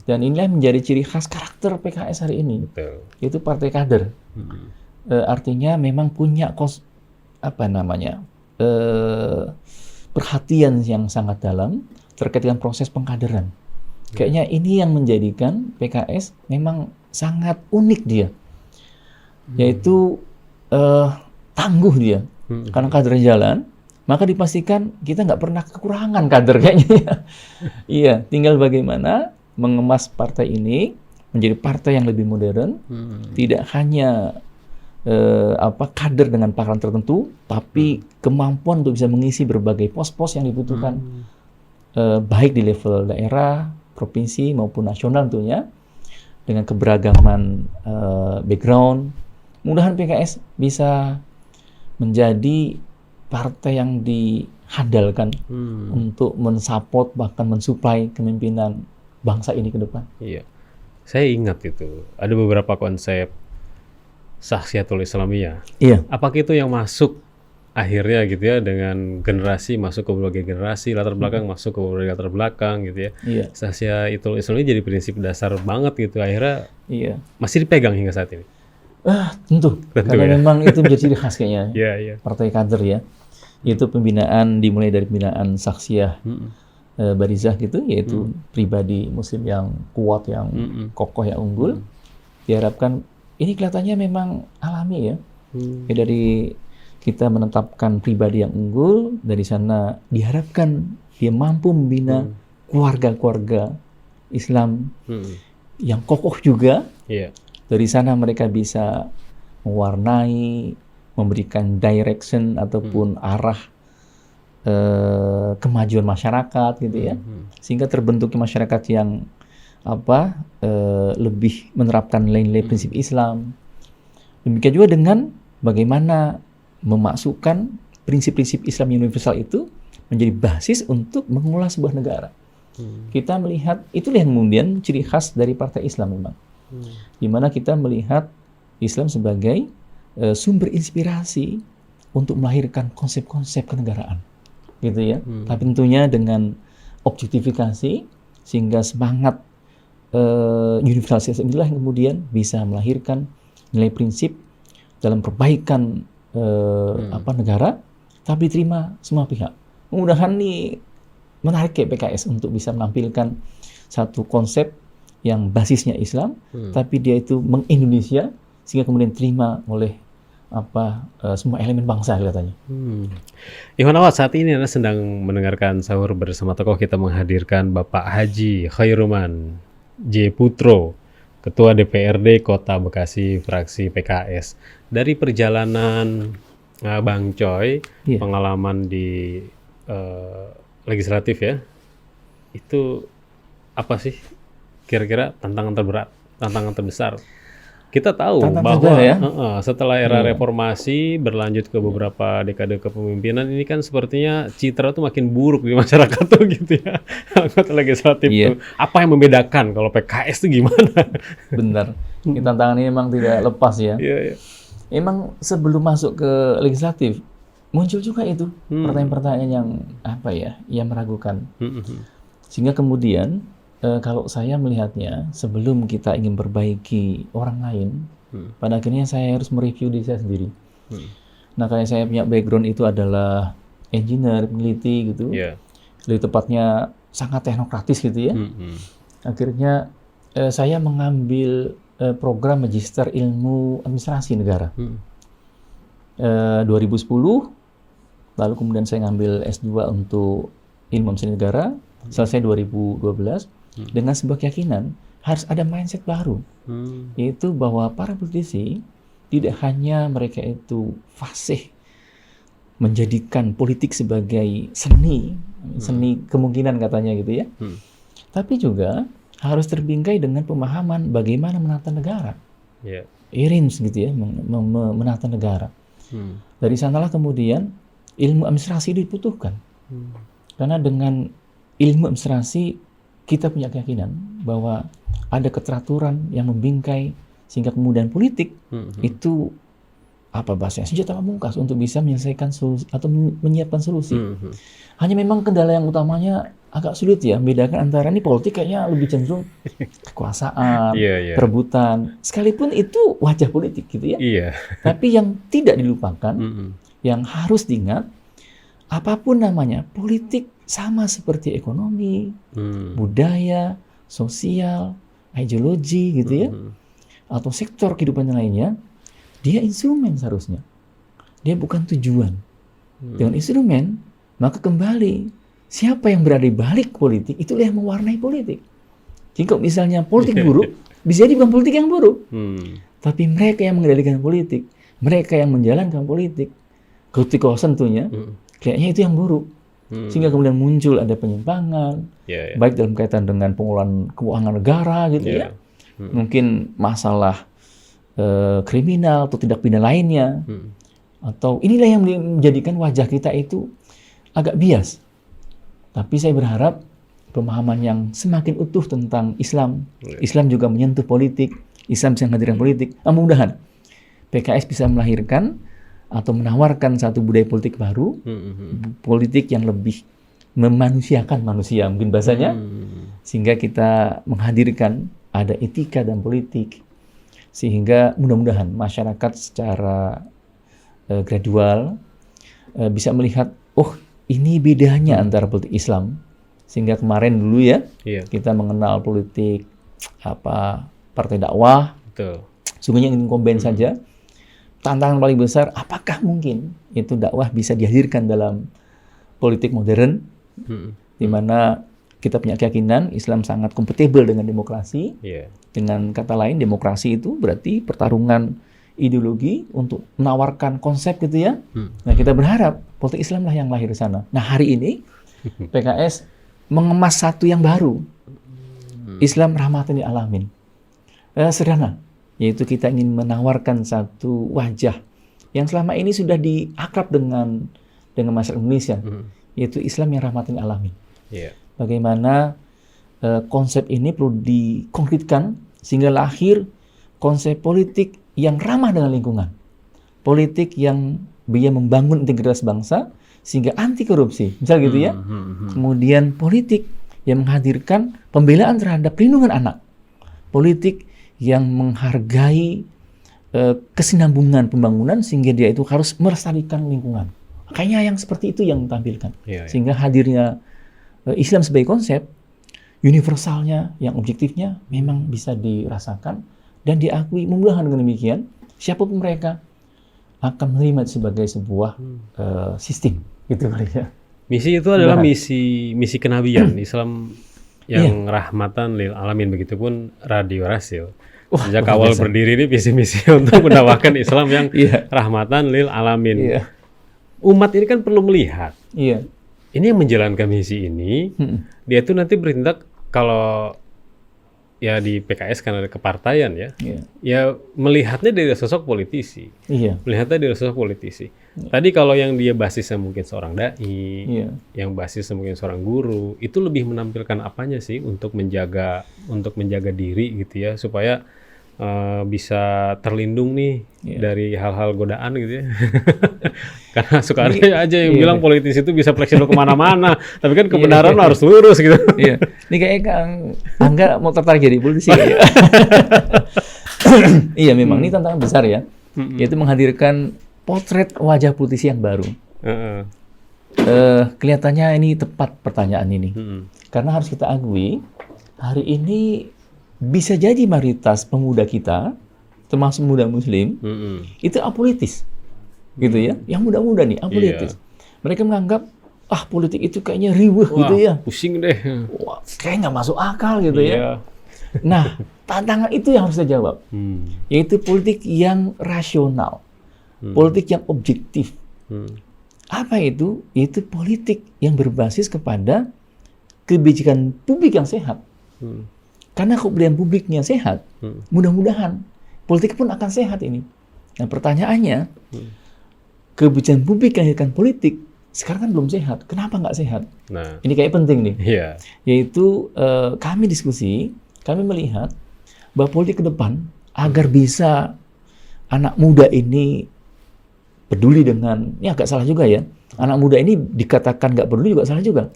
Dan inilah yang menjadi ciri khas karakter PKS hari ini. Betul. Itu partai kader. Artinya memang punya perhatian yang sangat dalam terkait dengan proses pengkaderan. Kayaknya ini yang menjadikan PKS memang sangat unik dia. Yaitu tangguh dia. Karena kadernya jalan, maka dipastikan kita nggak pernah kekurangan kader kayaknya. Iya, tinggal bagaimana mengemas partai ini menjadi partai yang lebih modern, tidak hanya kader dengan pangkat tertentu, tapi kemampuan untuk bisa mengisi berbagai pos-pos yang dibutuhkan, baik di level daerah, provinsi maupun nasional tentunya, dengan keberagaman background. Mudah-mudahan PKS bisa menjadi partai yang dihandalkan untuk mensupport bahkan mensuplai kepemimpinan bangsa ini ke depan. Iya, saya ingat itu ada beberapa konsep Shakhsiyatul Islamiyah. Iya. Apakah itu yang masuk akhirnya gitu ya dengan generasi masuk ke berbagai generasi, latar belakang masuk ke berbagai latar belakang gitu ya. Iya. Shakhsiyatul Islamiyah jadi prinsip dasar banget gitu akhirnya. Iya. Masih dipegang hingga saat ini. Tentu karena memang itu menjadi ciri khas kayaknya. Partai kader ya. Itu pembinaan dimulai dari pembinaan Shakhsiyah Barizah gitu, yaitu pribadi muslim yang kuat, yang kokoh, yang unggul. Diharapkan ini kelihatannya memang alami ya. Dari kita menetapkan pribadi yang unggul, dari sana diharapkan dia mampu membina keluarga-keluarga Islam yang kokoh juga. Dari sana mereka bisa mewarnai, memberikan direction ataupun arah kemajuan masyarakat gitu ya, sehingga terbentuknya masyarakat yang lebih menerapkan nilai-nilai prinsip Islam. Demikian juga dengan bagaimana memasukkan prinsip-prinsip Islam universal itu menjadi basis untuk mengelola sebuah negara. Kita melihat itulah yang kemudian ciri khas dari Partai Islam memang, di mana kita melihat Islam sebagai sumber inspirasi untuk melahirkan konsep-konsep kenegaraan, gitu ya. Tapi tentunya dengan objektifikasi sehingga semangat universalisasi inilah yang kemudian bisa melahirkan nilai prinsip dalam perbaikan negara, tapi diterima semua pihak. Mudah-mudahan nih menarik ke PKS untuk bisa menampilkan satu konsep yang basisnya Islam, tapi dia itu meng-Indonesia sehingga kemudian diterima oleh semua elemen bangsa katanya. Ikhwan Akhwat, saat ini Anda sedang mendengarkan Sahur bersama tokoh. Kita menghadirkan Bapak Haji Khairuman J. Putro, Ketua DPRD Kota Bekasi, fraksi PKS. Dari perjalanan Bang Coy, pengalaman di legislatif ya, itu apa sih kira-kira tantangan terberat, tantangan terbesar? Kita tahu bahwa setelah era reformasi berlanjut ke beberapa dekade kepemimpinan ini kan sepertinya citra tuh makin buruk di masyarakat tuh gitu ya. Anggota legislatif tuh apa yang membedakan kalau PKS tuh gimana? Benar, tantangannya memang tidak lepas ya. Emang sebelum masuk ke legislatif muncul juga itu pertanyaan-pertanyaan yang meragukan. Sehingga kemudian kalau saya melihatnya, sebelum kita ingin perbaiki orang lain, pada akhirnya saya harus mereview diri saya sendiri. Nah, karena saya punya background itu adalah engineer, peneliti gitu, lebih tepatnya sangat teknokratis gitu ya. Akhirnya saya mengambil program Magister Ilmu Administrasi Negara 2010. Lalu kemudian saya ngambil S2 untuk Ilmu Administrasi Negara, selesai 2012, dengan sebuah keyakinan harus ada mindset baru, yaitu bahwa para politisi tidak hanya mereka itu fasih menjadikan politik sebagai seni kemungkinan katanya gitu ya, tapi juga harus terbingkai dengan pemahaman bagaimana menata negara, IRIMS gitu ya, menata negara. Dari sanalah kemudian ilmu administrasi dibutuhkan. Karena dengan ilmu administrasi kita punya keyakinan bahwa ada keteraturan yang membingkai sehingga kemudian politik itu senjata pamungkas untuk bisa menyelesaikan solusi atau menyiapkan solusi. Hanya memang kendala yang utamanya agak sulit ya, membedakan antara ini politik kayaknya lebih cenderung kekuasaan, perebutan, sekalipun itu wajah politik gitu ya. Tapi yang tidak dilupakan, yang harus diingat, apapun namanya, politik sama seperti ekonomi, budaya, sosial, ideologi gitu ya, atau sektor kehidupan yang lainnya, dia instrumen seharusnya. Dia bukan tujuan. Dengan instrumen, maka kembali, siapa yang berada di balik politik, itulah yang mewarnai politik. Jika misalnya politik buruk, bisa jadi bukan politik yang buruk. Tapi mereka yang mengendalikan politik, mereka yang menjalankan politik, ketika tentunya, kayaknya itu yang buruk. Sehingga kemudian muncul ada penyimpangan, baik dalam kaitan dengan pengelolaan keuangan negara gitu ya. Mungkin masalah kriminal atau tindak pidana lainnya. Atau inilah yang menjadikan wajah kita itu agak bias. Tapi saya berharap pemahaman yang semakin utuh tentang Islam, Islam juga menyentuh politik, Islam bisa menghadirkan politik. Mudah-mudahan PKS bisa melahirkan atau menawarkan satu budaya politik baru, politik yang lebih memanusiakan manusia, mungkin bahasanya, sehingga kita menghadirkan ada etika dan politik, sehingga mudah-mudahan masyarakat secara gradual bisa melihat, oh ini bedanya antara politik Islam, sehingga kemarin dulu ya, kita mengenal politik partai dakwah, sungguhnya ingin combine saja. Tantangan paling besar, apakah mungkin itu dakwah bisa dihadirkan dalam politik modern, di mana kita punya keyakinan Islam sangat kompatibel dengan demokrasi. Dengan kata lain, demokrasi itu berarti pertarungan ideologi, untuk menawarkan konsep gitu ya. Nah, kita berharap politik Islam lah yang lahir di sana. Nah, hari ini PKS mengemas satu yang baru. Islam rahmatan lil alamin. Sederhana, yaitu kita ingin menawarkan satu wajah yang selama ini sudah diakrab dengan masyarakat Indonesia, yaitu Islam yang rahmatan lil alamin. Bagaimana konsep ini perlu dikonkretkan sehingga lahir konsep politik yang ramah dengan lingkungan. Politik yang bisa membangun integritas bangsa sehingga anti korupsi. Misal gitu ya. Kemudian politik yang menghadirkan pembelaan terhadap perlindungan anak. Politik yang menghargai kesinambungan pembangunan sehingga dia itu harus melestarikan lingkungan. Makanya yang seperti itu yang ditampilkan. Sehingga hadirnya Islam sebagai konsep, universalnya, yang objektifnya memang bisa dirasakan dan diakui. Mudah-mudahan dengan demikian, siapapun mereka akan menerima sebagai sebuah sistem, gitu kali ya. Misi itu adalah misi kenabian Islam yang rahmatan lil alamin, begitupun Radio Rasil. Sejak awal berdiri ini visi-misi untuk mendakwahkan Islam yang rahmatan lil alamin. Umat ini kan perlu melihat. Ini yang menjalankan misi ini, dia tuh nanti bertindak kalau ya di PKS karena ada kepartaian ya, ya melihatnya dari sosok politisi, melihatnya dari sosok politisi. Tadi kalau yang dia basisnya mungkin seorang dai, yang basisnya mungkin seorang guru, itu lebih menampilkan apanya sih untuk menjaga diri gitu ya, supaya bisa terlindung nih dari hal-hal godaan gitu ya. Karena suka ada aja yang bilang politisi itu bisa fleksibel kemana-mana, tapi kan kebenaran harus lurus gitu. Ini kayaknya Kang Angga mau tertarik jadi politisi. Iya, memang ini tantangan besar ya, yaitu menghadirkan potret wajah politisi yang baru. Kelihatannya ini tepat pertanyaan ini, karena harus kita akui hari ini bisa jadi mayoritas pemuda kita, termasuk muda Muslim, itu apolitis, gitu ya. Yang muda-muda nih apolitis. Mereka menganggap politik itu kayaknya riweuh gitu ya. Pusing deh. Wah, kayak nggak masuk akal gitu ya. Nah, tantangan itu yang harus kita jawab, yaitu politik yang rasional, politik yang objektif. Apa itu? Yaitu politik yang berbasis kepada kebijakan publik yang sehat. Karena kebijakan publiknya sehat, mudah-mudahan politik pun akan sehat ini. Nah, pertanyaannya, kebijakan publik yang dilahirkan politik sekarang kan belum sehat. Kenapa nggak sehat? Nah, ini kayak penting nih. Yaitu kami diskusi, kami melihat bahwa politik ke depan agar bisa anak muda ini peduli dengan, ini agak salah juga ya. Anak muda ini dikatakan nggak peduli juga salah juga.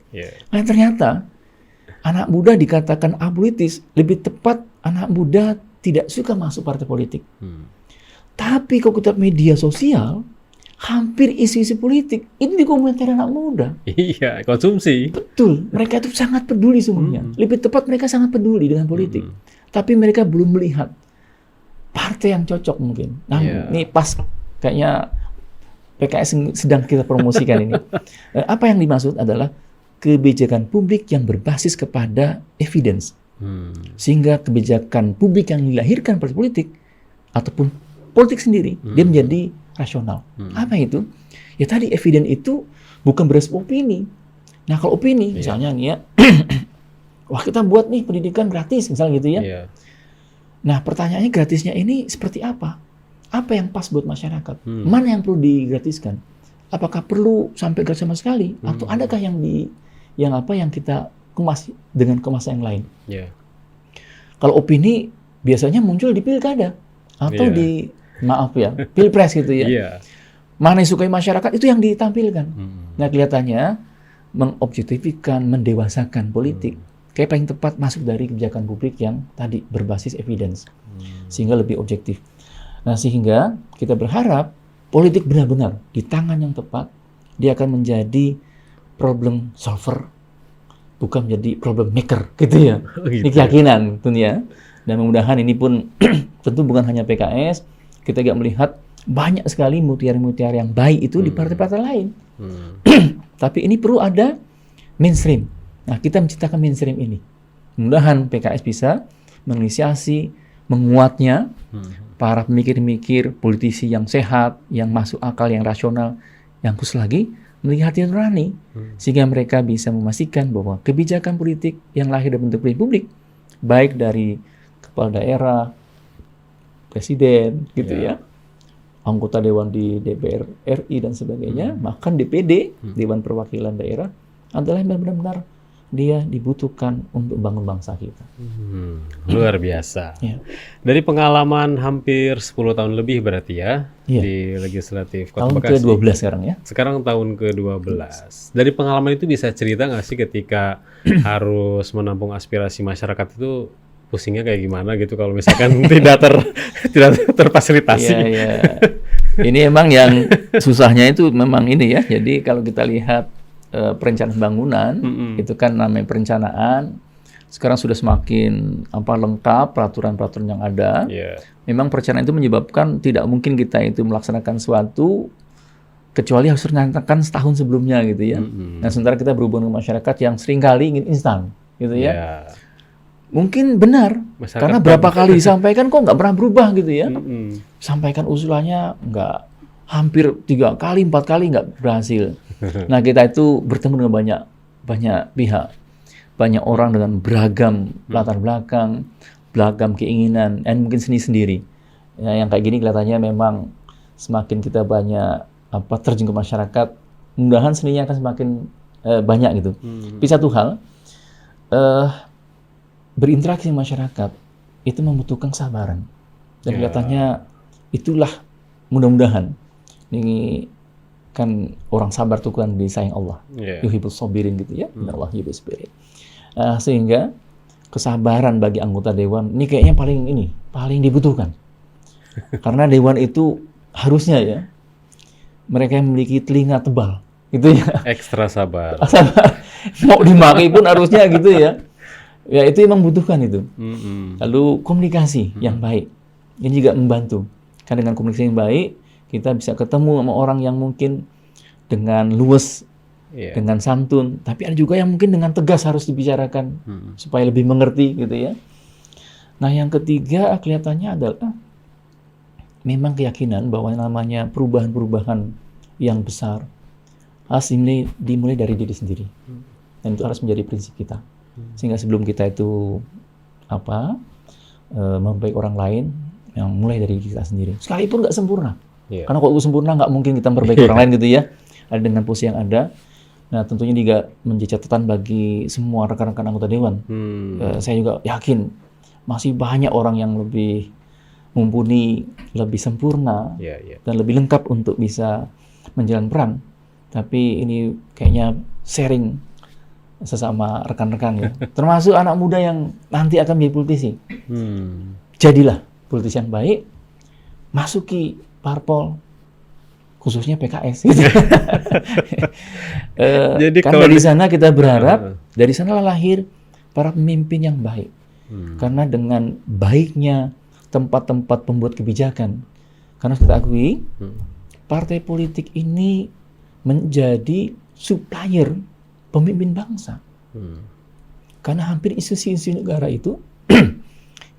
Nah, ternyata anak muda dikatakan apolitis, lebih tepat anak muda tidak suka masuk partai politik. Tapi kalau kita media sosial, hampir isu-isu politik itu dikomentari anak muda. Iya, konsumsi. Betul, mereka itu sangat peduli semuanya. Lebih tepat mereka sangat peduli dengan politik. Tapi mereka belum melihat partai yang cocok mungkin. Nah, ini pas kayaknya PKS sedang kita promosikan ini. Apa yang dimaksud adalah kebijakan publik yang berbasis kepada evidence. Sehingga kebijakan publik yang dilahirkan partai politik ataupun politik sendiri, dia menjadi rasional. Apa itu? Ya tadi evidence itu bukan berdasarkan opini. Nah, kalau opini, misalnya nih ya, wah kita buat nih pendidikan gratis, misalnya gitu ya. Nah, pertanyaannya gratisnya ini seperti apa? Apa yang pas buat masyarakat? Mana yang perlu digratiskan? Apakah perlu sampai gratis sama sekali? Atau adakah yang kita kemas dengan kemasan yang lain? Kalau opini biasanya muncul di pilkada atau di pilpres gitu ya. Mana yang disukai masyarakat itu yang ditampilkan. Nah, kelihatannya mengobjektifikan, mendewasakan politik kayak paling tepat masuk dari kebijakan publik yang tadi berbasis evidence, sehingga lebih objektif. Nah, sehingga kita berharap politik benar-benar di tangan yang tepat, dia akan menjadi problem solver, bukan menjadi problem maker, gitu ya. Ini keyakinan tentunya. Dan mudah-mudahan ini pun tentu bukan hanya PKS, kita juga melihat banyak sekali mutiara-mutiara yang baik itu di partai-partai lain. Tapi ini perlu ada mainstream. Nah, kita menciptakan mainstream ini. Mudah-mudahan PKS bisa menginisiasi, menguatnya para pemikir-pemikir, politisi yang sehat, yang masuk akal, yang rasional, yang khusus lagi memiliki hati nurani, sehingga mereka bisa memastikan bahwa kebijakan politik yang lahir dari bentuk publik, baik dari kepala daerah, presiden, gitu ya, anggota dewan di DPR RI dan sebagainya, bahkan DPD, Dewan Perwakilan Daerah, adalah yang benar-benar dia dibutuhkan untuk bangun bangsa kita. Luar biasa. Ya. Dari pengalaman hampir 10 tahun lebih berarti ya, di Legislatif Kota Tahun Bekasi. ke-12 sekarang ya. Sekarang tahun ke-12. Dari pengalaman itu bisa cerita nggak sih ketika harus menampung aspirasi masyarakat itu pusingnya kayak gimana gitu kalau misalkan tidak terfasilitasi? Iya. Ini emang yang susahnya itu memang ini ya. Jadi kalau kita lihat perencanaan bangunan, itu kan namanya perencanaan. Sekarang sudah semakin lengkap peraturan-peraturan yang ada. Memang perencanaan itu menyebabkan tidak mungkin kita itu melaksanakan suatu kecuali harus direncanakan setahun sebelumnya gitu ya. Nah, sementara kita berhubungan dengan masyarakat yang seringkali ingin instan gitu ya. Mungkin benar, masyarakat karena berapa kali disampaikan kok nggak pernah berubah gitu ya. Sampaikan usulannya nggak, hampir 3 kali, 4 kali nggak berhasil. Nah, kita itu bertemu dengan banyak pihak, banyak orang dengan beragam latar belakang, beragam keinginan, dan mungkin seni sendiri. Ya, yang kayak gini kelihatannya memang semakin kita banyak terjun ke masyarakat, mudah-mudahan seninya akan semakin banyak gitu. Tapi satu hal, berinteraksi dengan masyarakat itu membutuhkan kesabaran, dan kelihatannya itulah mudah-mudahan ini kan orang sabar itu kan disayang Allah, yuhibbus sabirin gitu ya, Allah yuhibbus sabirin. Sehingga kesabaran bagi anggota dewan ini kayaknya paling dibutuhkan, karena dewan itu harusnya ya mereka yang memiliki telinga tebal, gitu ya. Ekstra sabar. Mau dimaki pun harusnya gitu ya. Ya itu memang butuhkan itu. Lalu komunikasi yang baik, ini juga membantu. Karena dengan komunikasi yang baik kita bisa ketemu sama orang yang mungkin dengan luwes, dengan santun, tapi ada juga yang mungkin dengan tegas harus dibicarakan supaya lebih mengerti gitu ya. Nah, yang ketiga kelihatannya adalah memang keyakinan bahwa namanya perubahan-perubahan yang besar harus dimulai dari diri sendiri. Dan itu harus menjadi prinsip kita. Sehingga sebelum kita itu memperbaiki orang lain, yang mulai dari kita sendiri. Sekalipun nggak sempurna. Karena kalau sempurna nggak mungkin kita memperbaiki orang lain gitu ya. Ada dengan posisi yang ada. Nah, tentunya juga menjadi catatan bagi semua rekan-rekan anggota dewan. Saya juga yakin masih banyak orang yang lebih mumpuni, lebih sempurna, dan lebih lengkap untuk bisa menjalankan peran. Tapi ini kayaknya sharing sesama rekan-rekan ya. Termasuk anak muda yang nanti akan menjadi politisi. Jadilah politisi yang baik, masuki parpol, khususnya PKS. Gitu. Jadi karena di sana kita berharap, dari sana lahir para pemimpin yang baik. Karena dengan baiknya tempat-tempat pembuat kebijakan, karena kita akui, partai politik ini menjadi supplier pemimpin bangsa. Karena hampir institusi negara itu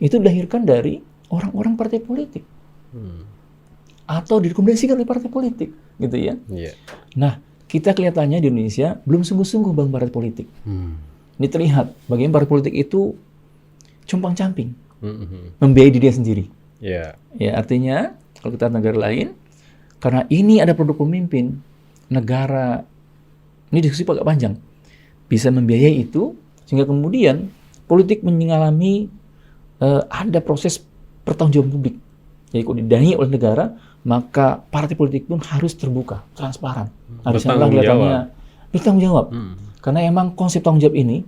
itu dilahirkan dari orang-orang partai politik. Atau direkomendasikan oleh partai politik, gitu ya. Nah, kita kelihatannya di Indonesia belum sungguh-sungguh bangun partai politik. Ini terlihat bagaimana partai politik itu compang-camping, membiayai diri sendiri. Ya, artinya kalau kita negara lain, karena ini ada produk pemimpin, negara ini diskusi agak panjang, bisa membiayai itu sehingga kemudian politik mengalami ada proses pertanggungjawaban publik. Jadi kalau didanai oleh negara, maka partai politik pun harus terbuka, transparan. Bertanggung jawab. Karena emang konsep tanggung jawab ini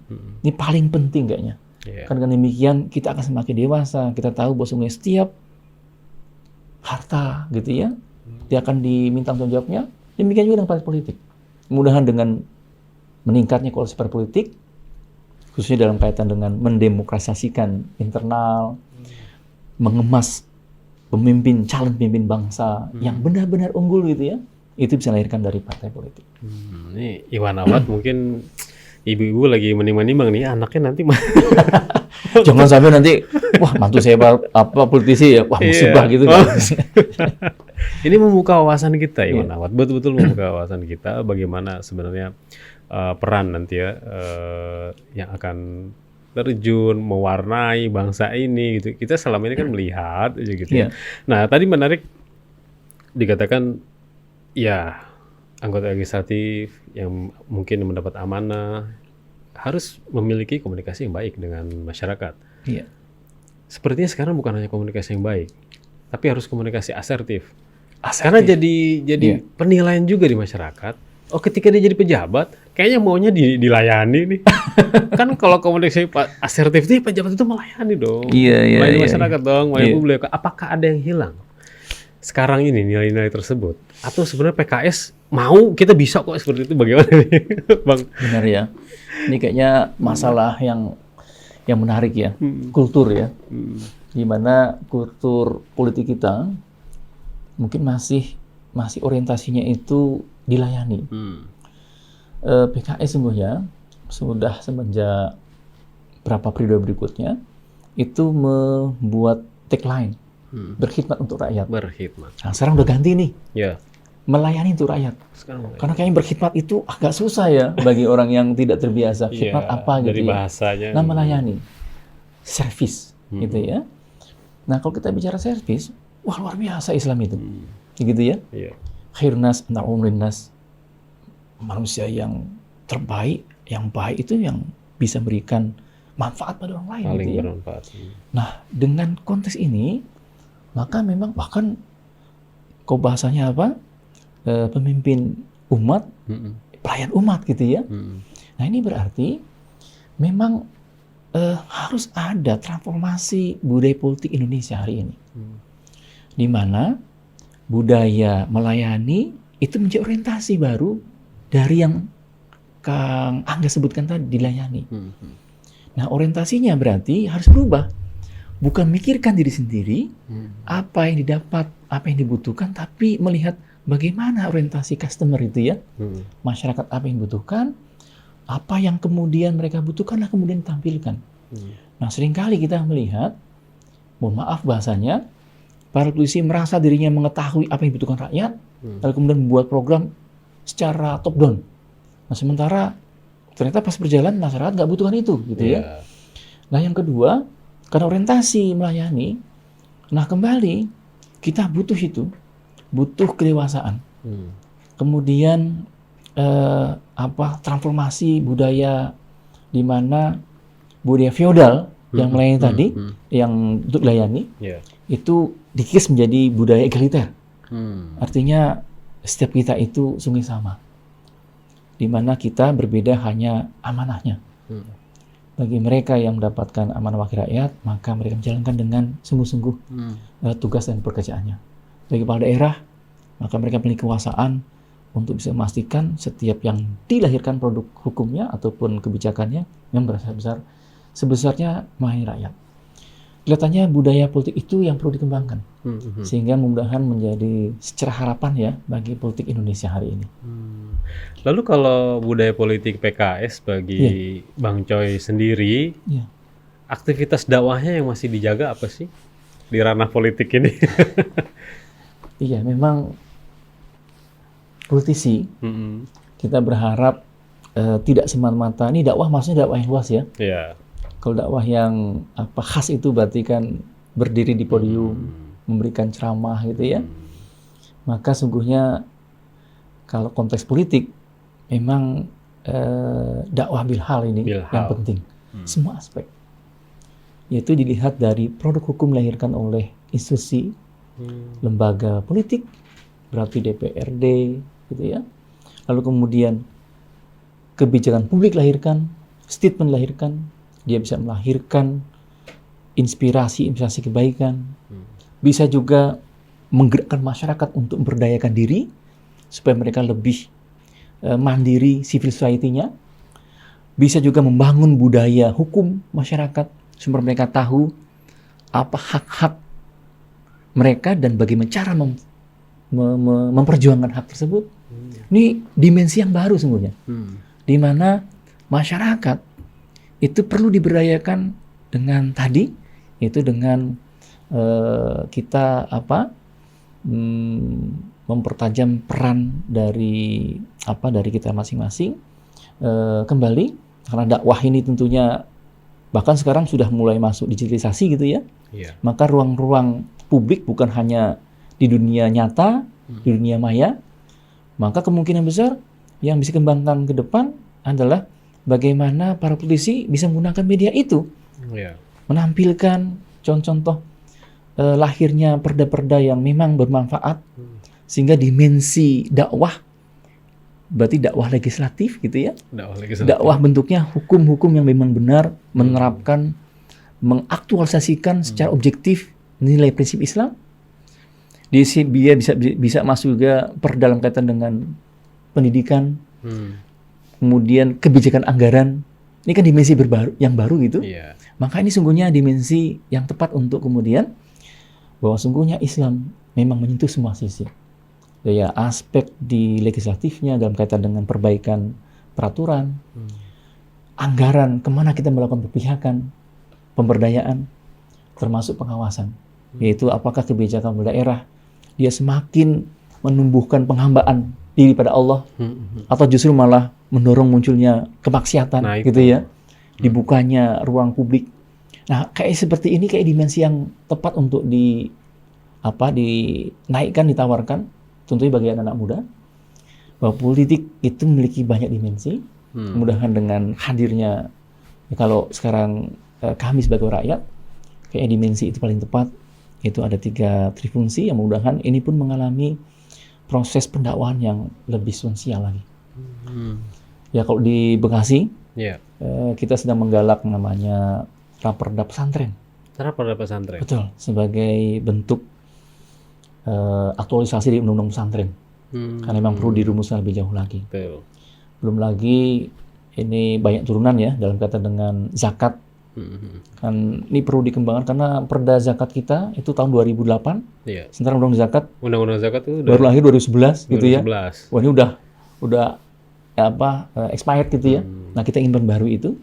paling penting kayaknya. Karena dengan demikian kita akan semakin dewasa. Kita tahu bahwa setiap harta gitu ya, dia akan diminta tanggung jawabnya. Demikian juga dengan partai politik. Mudah-mudahan dengan meningkatnya kualitas partai politik, khususnya dalam kaitan dengan mendemokratisasikan internal, mengemas calon pemimpin bangsa yang benar-benar unggul gitu ya, itu bisa lahirkan dari partai politik. Ini Iwan Awad mungkin ibu-ibu lagi menimbang-nimbang nih anaknya nanti Jangan sampai nanti, wah mantu saya apa politisi ya, wah musibah gitu. Oh. Ini membuka wawasan kita, Iwan Ahmad. Betul-betul membuka wawasan kita bagaimana sebenarnya peran nanti ya yang akan terjun mewarnai bangsa ini gitu. Kita selama ini kan melihat aja gitu ya. Nah, tadi menarik dikatakan ya anggota legislatif yang mungkin mendapat amanah harus memiliki komunikasi yang baik dengan masyarakat. Iya. Sepertinya sekarang bukan hanya komunikasi yang baik, tapi harus komunikasi asertif. Karena jadi penilaian juga di masyarakat. Oh, ketika dia jadi pejabat, kayaknya maunya dilayani nih. Kan kalau komunikasi asertif itu pejabat itu melayani dong. Melayani masyarakat dong, melayani publik. Apakah ada yang hilang sekarang ini nilai-nilai tersebut? Atau sebenarnya PKS mau kita bisa kok seperti itu, bagaimana nih, Bang? Benar ya. Ini kayaknya masalah yang menarik ya, kultur ya. Di mana kultur politik kita mungkin masih orientasinya itu dilayani. PKS sungguhnya sudah semenjak berapa periode berikutnya itu membuat tagline berkhidmat untuk rakyat. Nah, sekarang udah ganti nih. Melayani untuk rakyat. Karena kayaknya berkhidmat itu agak susah ya bagi orang yang tidak terbiasa. Khidmat apa gitu dari ya. bahasanya. Nah, melayani. Service gitu ya. Nah, kalau kita bicara service, wah luar biasa Islam itu. Gitu ya. Khairun nas na'umrin nas. Manusia yang terbaik, yang baik itu yang bisa berikan manfaat pada orang lain. Paling gitu ya. bermanfaat. Nah, dengan konteks ini, maka memang bahkan kau bahasanya apa? Pemimpin umat, pelayan umat gitu ya. Nah, ini berarti memang harus ada transformasi budaya politik Indonesia hari ini. Di mana budaya melayani itu menjadi orientasi baru dari yang Kang Angga sebutkan tadi, dilayani. Nah, orientasinya berarti harus berubah. Bukan mikirkan diri sendiri, apa yang didapat, apa yang dibutuhkan, tapi melihat bagaimana orientasi customer itu ya. Masyarakat apa yang dibutuhkan, apa yang kemudian mereka butuhkanlah kemudian ditampilkan. Nah, seringkali kita melihat, mohon maaf bahasanya, para politisi merasa dirinya mengetahui apa yang dibutuhkan rakyat, lalu kemudian membuat program secara top down. Nah, sementara ternyata pas berjalan masyarakat nggak butuhkan itu, gitu ya. Nah, yang kedua, karena orientasi melayani, nah kembali kita butuh itu, butuh kedewasaan. Kemudian transformasi budaya di mana budaya feodal yang melayani tadi, yang untuk layani, itu dikikis menjadi budaya egaliter. Artinya setiap kita itu sungguh sama. Di mana kita berbeda hanya amanahnya. Bagi mereka yang mendapatkan amanah wakil rakyat, maka mereka menjalankan dengan sungguh-sungguh tugas dan pekerjaannya. Bagi kepala daerah, maka mereka memiliki kekuasaan untuk bisa memastikan setiap yang dilahirkan produk hukumnya ataupun kebijakannya yang besar sebesarnya melayani rakyat. Kelihatannya budaya politik itu yang perlu dikembangkan, sehingga mudah-mudahan menjadi secerah harapan ya bagi politik Indonesia hari ini. Lalu kalau budaya politik PKS bagi Bang Choi sendiri, aktivitas dakwahnya yang masih dijaga apa sih di ranah politik ini? Iya, memang politisi kita berharap tidak semata-mata ini dakwah, maksudnya dakwah yang luas ya. Kalau dakwah yang khas itu berarti kan berdiri di podium, memberikan ceramah gitu ya. Maka sungguhnya kalau konteks politik memang dakwah bilhal ini yang penting. Semua aspek. Yaitu dilihat dari produk hukum dilahirkan oleh institusi, lembaga politik, berarti DPRD gitu ya. Lalu kemudian kebijakan publik lahirkan, statement lahirkan, dia bisa melahirkan inspirasi kebaikan, bisa juga menggerakkan masyarakat untuk memberdayakan diri supaya mereka lebih mandiri civil society-nya, bisa juga membangun budaya hukum masyarakat supaya mereka tahu apa hak-hak mereka dan bagaimana cara memperjuangkan hak tersebut. Ini dimensi yang baru sungguhnya, di mana masyarakat itu perlu diberdayakan dengan tadi itu dengan kita mempertajam peran dari kita masing-masing. Kembali karena dakwah ini tentunya bahkan sekarang sudah mulai masuk digitalisasi gitu ya. Iya. Maka ruang-ruang publik bukan hanya di dunia nyata, di dunia maya. Maka kemungkinan besar yang bisa dikembangkan ke depan adalah bagaimana para politisi bisa menggunakan media itu. Iya. Menampilkan contoh-contoh lahirnya perda-perda yang memang bermanfaat sehingga dimensi dakwah berarti dakwah legislatif gitu ya. Dakwah bentuknya hukum-hukum yang memang benar menerapkan, mengaktualisasikan secara objektif nilai prinsip Islam. Dia bisa masuk juga dalam kaitan dengan pendidikan, kemudian kebijakan anggaran. Ini kan dimensi yang baru gitu. Iya. Maka ini sungguhnya dimensi yang tepat untuk kemudian bahwa sungguhnya Islam memang menyentuh semua sisi. Ya, aspek di legislatifnya dalam kaitan dengan perbaikan peraturan, anggaran, kemana kita melakukan perpihakan, pemberdayaan, termasuk pengawasan. Yaitu apakah kebijakan daerah dia semakin menumbuhkan penghambaan diri pada Allah, atau justru malah mendorong munculnya kemaksiatan, gitu ya. Dibukanya ruang publik. Nah, kayak seperti ini kayak dimensi yang tepat untuk dinaikkan, ditawarkan. Tentunya bagi anak-anak muda, bahwa politik itu memiliki banyak dimensi. Mudah-mudahan dengan hadirnya, kalau sekarang kami sebagai rakyat, kayak dimensi itu paling tepat. Itu ada 3 trifungsi yang mudah-mudahan ini pun mengalami proses pendakwaan yang lebih substansial lagi. Ya kalau di Bekasi, kita sedang menggalak namanya Raperda Pesantren. Raperda Pesantren. Betul, sebagai bentuk aktualisasi di undang-undang pesantren, karena memang perlu dirumuskan lebih jauh lagi. Betul. Belum lagi ini banyak turunan ya dalam kaitan dengan zakat. Kan ini perlu dikembangkan karena perda zakat kita itu tahun 2008. Iya. Sementara undang-undang zakat itu baru lahir 2011 gitu ya. 2011. Wah, ini udah expired gitu ya. Nah, kita ingin memperbarui itu.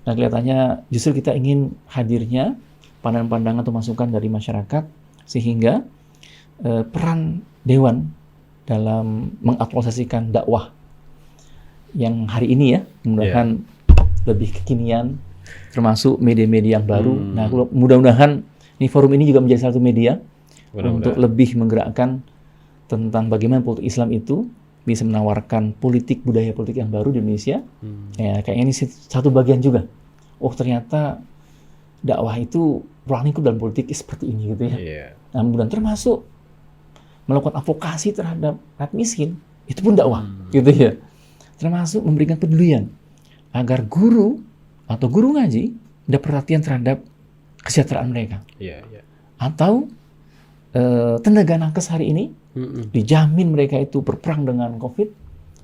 Nah, kelihatannya justru kita ingin hadirnya pandangan-pandangan atau masukan dari masyarakat sehingga peran Dewan dalam mengaktualisasikan dakwah yang hari ini ya, mudah-mudahan lebih kekinian, termasuk media-media yang baru. Nah, mudah-mudahan ini forum ini juga menjadi satu media untuk lebih menggerakkan tentang bagaimana politik Islam itu bisa menawarkan budaya politik yang baru di Indonesia. Ya, kayaknya ini satu bagian juga. Oh, ternyata dakwah itu ruang lingkup dalam politik seperti ini gitu ya. Nah, mudah-mudahan termasuk melakukan advokasi terhadap rakyat miskin, itu pun dakwah, gitu ya. Termasuk memberikan pedulian agar guru atau guru ngaji ada perhatian terhadap kesejahteraan mereka. Atau tenaga nakes hari ini dijamin mereka itu berperang dengan COVID,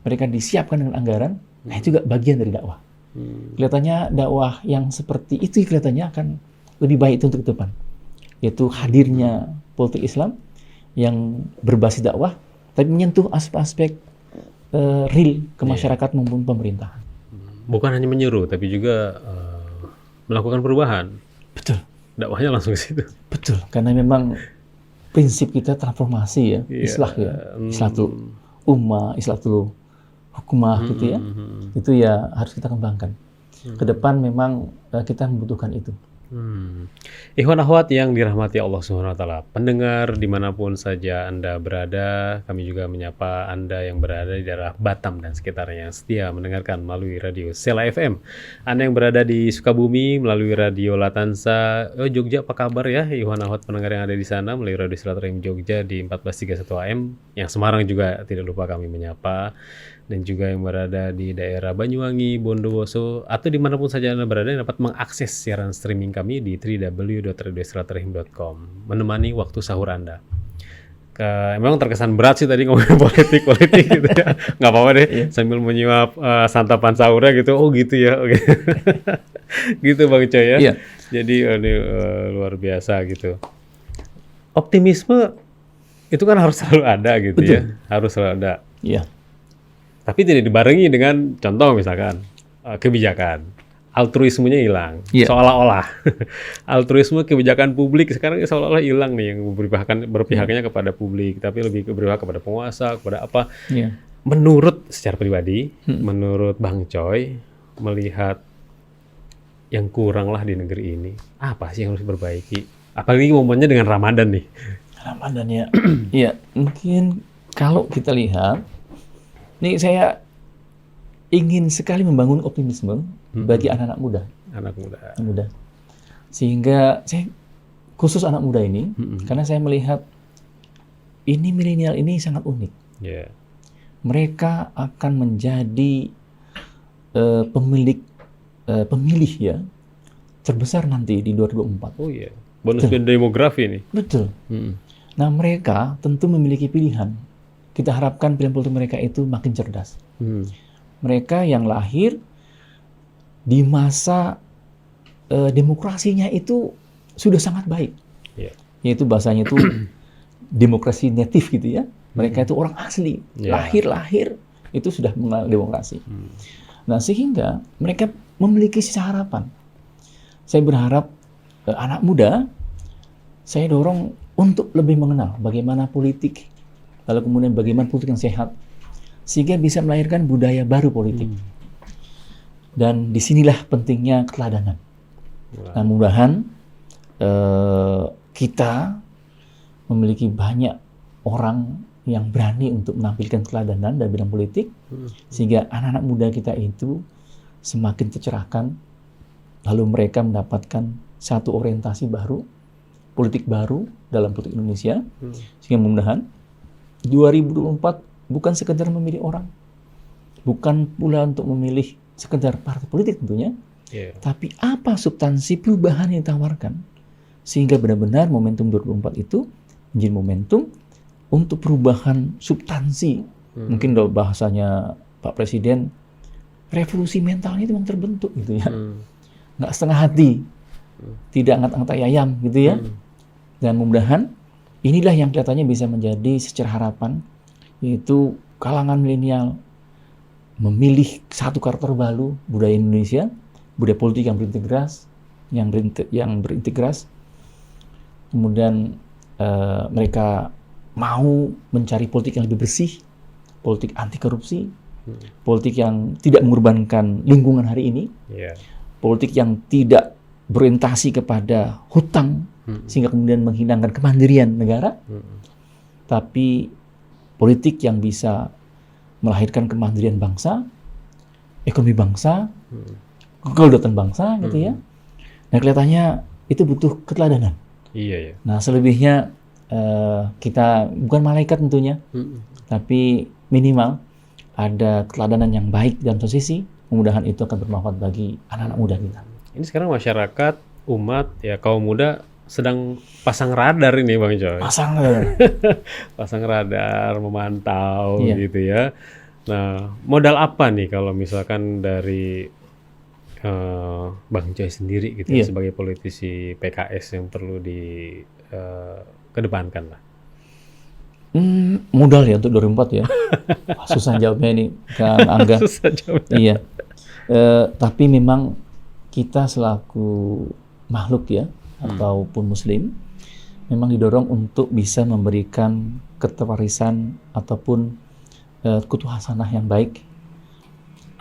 mereka disiapkan dengan anggaran. Nah, itu juga bagian dari dakwah. Kelihatannya dakwah yang seperti itu kelihatannya akan lebih baik untuk ke depan, yaitu hadirnya politik Islam yang berbasis dakwah, tapi menyentuh aspek-aspek real ke masyarakat maupun pemerintahan. Bukan hanya menyeru, tapi juga melakukan perubahan. Betul. Dakwahnya langsung ke situ. Betul, karena memang prinsip kita transformasi ya, islah ya, islatul ummah, islatul hukumah gitu ya. Itu ya harus kita kembangkan. Ke depan memang kita membutuhkan itu. Ikhwan akhwat yang dirahmati Allah Subhanahu wa taala, pendengar dimanapun saja Anda berada, kami juga menyapa Anda yang berada di daerah Batam dan sekitarnya yang setia mendengarkan melalui radio Sela FM. Anda yang berada di Sukabumi melalui radio Latansa, Jogja apa kabar ya Ikhwan akhwat pendengar yang ada di sana melalui radio Silaturahim Jogja di 1431 AM. Yang Semarang juga tidak lupa kami menyapa, dan juga yang berada di daerah Banyuwangi, Bondowoso, atau dimanapun saja Anda berada yang dapat mengakses siaran streaming kami di www.radiosilaturahim.com, menemani waktu sahur Anda. Memang terkesan berat sih tadi ngomongin politik gitu ya. Nggak apa-apa deh, sambil menyuap santapan sahurnya gitu. Oh gitu ya, gitu Bang Coy ya. Iya. Jadi ini luar biasa gitu. Optimisme itu kan harus selalu ada gitu. Betul. Ya, harus selalu ada. Iya. Tapi tidak dibarengi dengan contoh misalkan kebijakan altruismenya hilang, Iya. seolah-olah altruisme kebijakan publik sekarang seolah-olah hilang nih, yang berpihaknya kepada publik, tapi lebih berpihak kepada penguasa, kepada apa. Iya. Menurut secara pribadi, menurut Bang Coy, melihat yang kurang lah di negeri ini, apa sih yang harus diperbaiki? Apalagi momennya dengan Ramadan nih. Ramadan ya. Iya, mungkin kalau kita lihat, nih saya ingin sekali membangun optimisme bagi anak-anak muda. Anak muda. Sehingga saya khusus anak muda ini, karena saya melihat ini milenial ini sangat unik. Yeah. Mereka akan menjadi pemilih ya terbesar nanti di 2024. Oh iya, bonus demografi nih. Betul. Nah mereka tentu memiliki pilihan. Kita harapkan pilihan politik mereka itu makin cerdas. Mereka yang lahir di masa demokrasinya itu sudah sangat baik. Yeah. Yaitu bahasanya itu demokrasi natif gitu ya. Mereka itu orang asli, lahir itu sudah mengenal demokrasi. Nah sehingga mereka memiliki sisa harapan. Saya berharap anak muda, saya dorong untuk lebih mengenal bagaimana politik, lalu kemudian bagaimana politik yang sehat, sehingga bisa melahirkan budaya baru politik. Dan disinilah pentingnya keteladanan. Nah mudah-mudahan kita memiliki banyak orang yang berani untuk menampilkan keteladanan dalam bidang politik, sehingga anak-anak muda kita itu semakin tercerahkan, lalu mereka mendapatkan satu orientasi baru, politik baru dalam politik Indonesia, sehingga mudah-mudahan 2024 bukan sekedar memilih orang, bukan pula untuk memilih sekedar partai politik tentunya, tapi apa substansi perubahan yang ditawarkan, sehingga benar-benar momentum 2024 itu menjadi momentum untuk perubahan substansi. Mungkin kalau bahasanya Pak Presiden, revolusi mentalnya itu memang terbentuk gitu ya. Nggak setengah hati, tidak angkat-angkat ayam gitu ya. Dan mudah-mudahan inilah yang kelihatannya bisa menjadi secerah harapan, yaitu kalangan milenial memilih satu karakter baru budaya Indonesia, budaya politik yang berintegras, kemudian mereka mau mencari politik yang lebih bersih, politik anti korupsi, politik yang tidak mengorbankan lingkungan hari ini, politik yang tidak berorientasi kepada hutang sehingga kemudian menghilangkan kemandirian negara, tapi politik yang bisa melahirkan kemandirian bangsa, ekonomi bangsa, kedaulatan bangsa, gitu ya. Nah kelihatannya itu butuh keteladanan. Iya. Nah selebihnya kita bukan malaikat tentunya, tapi minimal ada keteladanan yang baik dalam satu sisi. Mudah-mudahan itu akan bermanfaat bagi anak-anak muda kita. Ini sekarang masyarakat, umat, ya kaum muda sedang pasang radar ini Bang Coy. Pasang radar, memantau gitu ya. Nah, modal apa nih kalau misalkan dari Bang Coy sendiri gitu ya, sebagai politisi PKS yang perlu kedepankan lah? Modal ya untuk 2024 ya. Susah jawabnya ini, Kang Angga. Susah jawabnya. Iya. Tapi memang kita selaku makhluk ya, ataupun muslim, memang didorong untuk bisa memberikan keterwarisan ataupun kutu hasanah yang baik.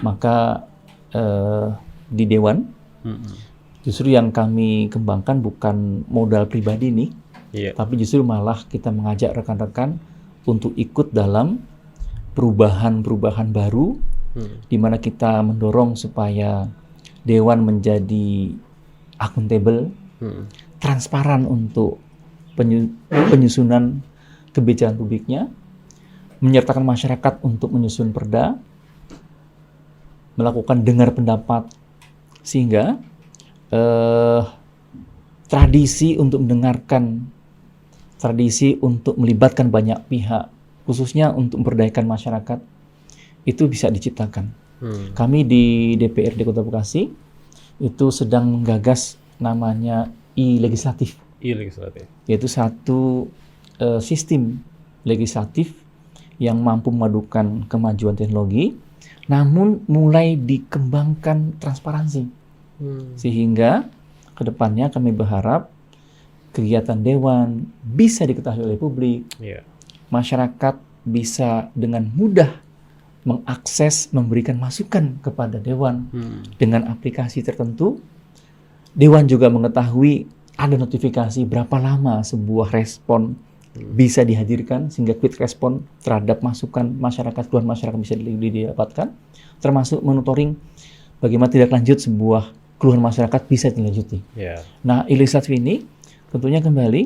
Maka di Dewan, justru yang kami kembangkan bukan modal pribadi nih, tapi justru malah kita mengajak rekan-rekan untuk ikut dalam perubahan-perubahan baru, di mana kita mendorong supaya Dewan menjadi akuntabel, transparan untuk penyusunan kebijakan publiknya, menyertakan masyarakat untuk menyusun perda, melakukan dengar pendapat, sehingga tradisi untuk mendengarkan, tradisi untuk melibatkan banyak pihak, khususnya untuk memberdayakan masyarakat, itu bisa diciptakan. Kami di DPRD Kota Bekasi itu sedang menggagas namanya e-legislatif. Yaitu satu sistem legislatif yang mampu memadukan kemajuan teknologi, namun mulai dikembangkan transparansi. Sehingga kedepannya kami berharap kegiatan Dewan bisa diketahui oleh publik, masyarakat bisa dengan mudah mengakses, memberikan masukan kepada Dewan dengan aplikasi tertentu. Dewan juga mengetahui ada notifikasi berapa lama sebuah respon bisa dihadirkan, sehingga quick respon terhadap masukan masyarakat, keluhan masyarakat bisa didapatkan, termasuk monitoring bagaimana tindak lanjut sebuah keluhan masyarakat bisa dilanjuti. Nah, e-legislatif ini tentunya kembali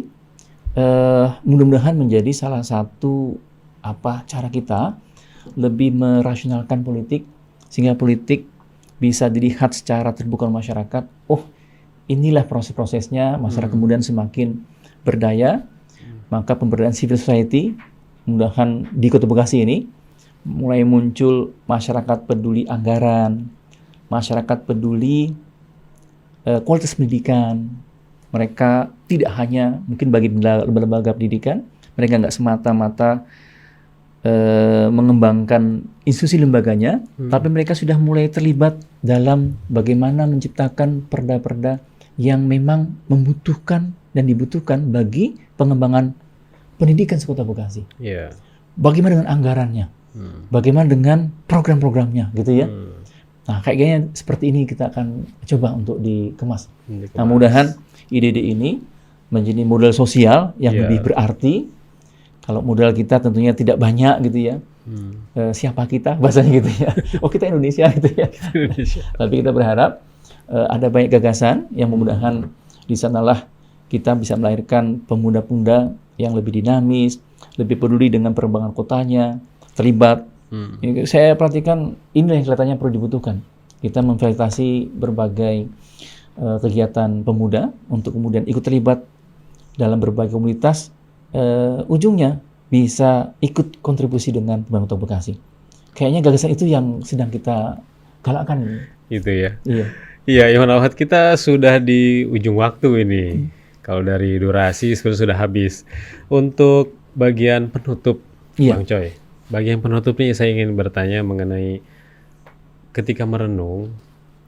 mudah-mudahan menjadi salah satu cara kita lebih merasionalkan politik, sehingga politik bisa dilihat secara terbuka oleh masyarakat. Oh, inilah proses-prosesnya, masyarakat kemudian semakin berdaya, maka pemberdayaan civil society, mudah-mudahan di Kota Bekasi ini mulai muncul masyarakat peduli anggaran, masyarakat peduli kualitas pendidikan. Mereka tidak hanya mungkin bagi lembaga pendidikan, mereka nggak semata-mata mengembangkan institusi lembaganya, tapi mereka sudah mulai terlibat dalam bagaimana menciptakan perda-perda yang memang membutuhkan dan dibutuhkan bagi pengembangan pendidikan Kota Bekasi. Bagaimana dengan anggarannya? Bagaimana dengan program-programnya, gitu ya? Nah, kayaknya seperti ini kita akan coba untuk dikemas. Nah, mudah-mudahan ide-ide ini menjadi modal sosial yang lebih berarti. Kalau modal kita tentunya tidak banyak, gitu ya. Siapa kita? Bahasanya gitu ya. Oh, kita Indonesia, gitu ya. Tapi kita berharap ada banyak gagasan yang mudah-mudahan di sanalah kita bisa melahirkan pemuda-pemuda yang lebih dinamis, lebih peduli dengan perkembangan kotanya, terlibat. Saya perhatikan ini yang kelihatannya perlu dibutuhkan. Kita memfasilitasi berbagai kegiatan pemuda untuk kemudian ikut terlibat dalam berbagai komunitas, ujungnya bisa ikut kontribusi dengan pembangunan Kota Bekasi. Kayaknya gagasan itu yang sedang kita galakkan. Itu ya. Iya, Iman Al-Ahad, kita sudah di ujung waktu ini. Kalau dari durasi sudah habis. Untuk bagian penutup, Bang Coy. Bagian penutup ini saya ingin bertanya mengenai ketika merenung,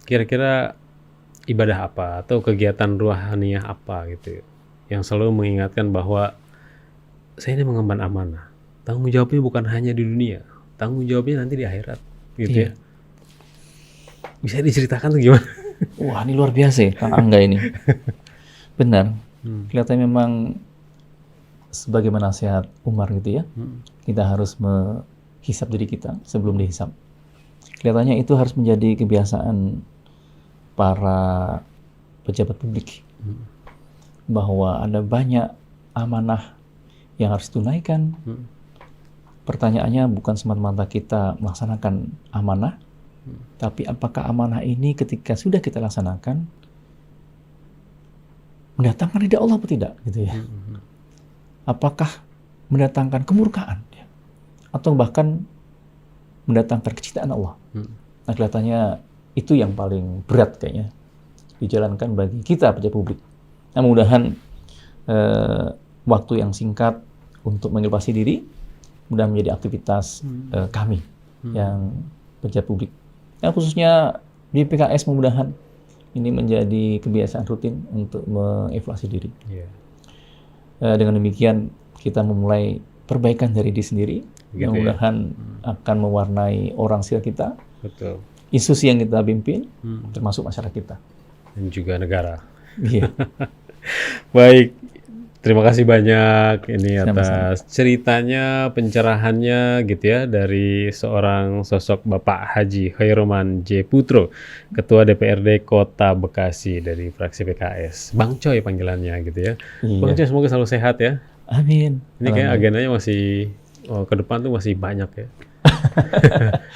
kira-kira ibadah apa atau kegiatan ruhaniyah apa gitu yang selalu mengingatkan bahwa saya ini mengemban amanah. Tanggung jawabnya bukan hanya di dunia, tanggung jawabnya nanti di akhirat, gitu ya. Bisa diceritakan tuh gimana? Wah, ini luar biasa ya, Kang Angga ini. Benar. Kelihatannya memang sebagaimana nasihat Umar gitu ya. Kita harus menghisap diri kita sebelum dihisap. Kelihatannya itu harus menjadi kebiasaan para pejabat publik. Bahwa ada banyak amanah yang harus ditunaikan. Pertanyaannya bukan semata-mata kita melaksanakan amanah, tapi apakah amanah ini ketika sudah kita laksanakan mendatangkan ridha Allah atau tidak, gitu ya. Apakah mendatangkan kemurkaan atau bahkan mendatangkan kecintaan Allah. Nah, kelihatannya itu yang paling berat kayaknya dijalankan bagi kita pejabat publik. Nah, mudah-mudahan waktu yang singkat untuk mengedukasi diri mudah menjadi aktivitas kami yang pejabat publik. Nah, khususnya di PKS, mudah-mudahan ini menjadi kebiasaan rutin untuk mengevaluasi diri. Dengan demikian kita memulai perbaikan dari diri sendiri, yang mudah-mudahan akan mewarnai orang sekitar kita, institusi yang kita pimpin, termasuk masyarakat kita dan juga negara. Baik, terima kasih banyak ini atas ceritanya, pencerahannya gitu ya, dari seorang sosok Bapak Haji Khairoman J. Putro, Ketua DPRD Kota Bekasi dari fraksi PKS. Bang Coy panggilannya gitu ya. Bang Coy semoga selalu sehat ya. Amin. Ini kayak agendanya masih ke depan tuh masih banyak ya.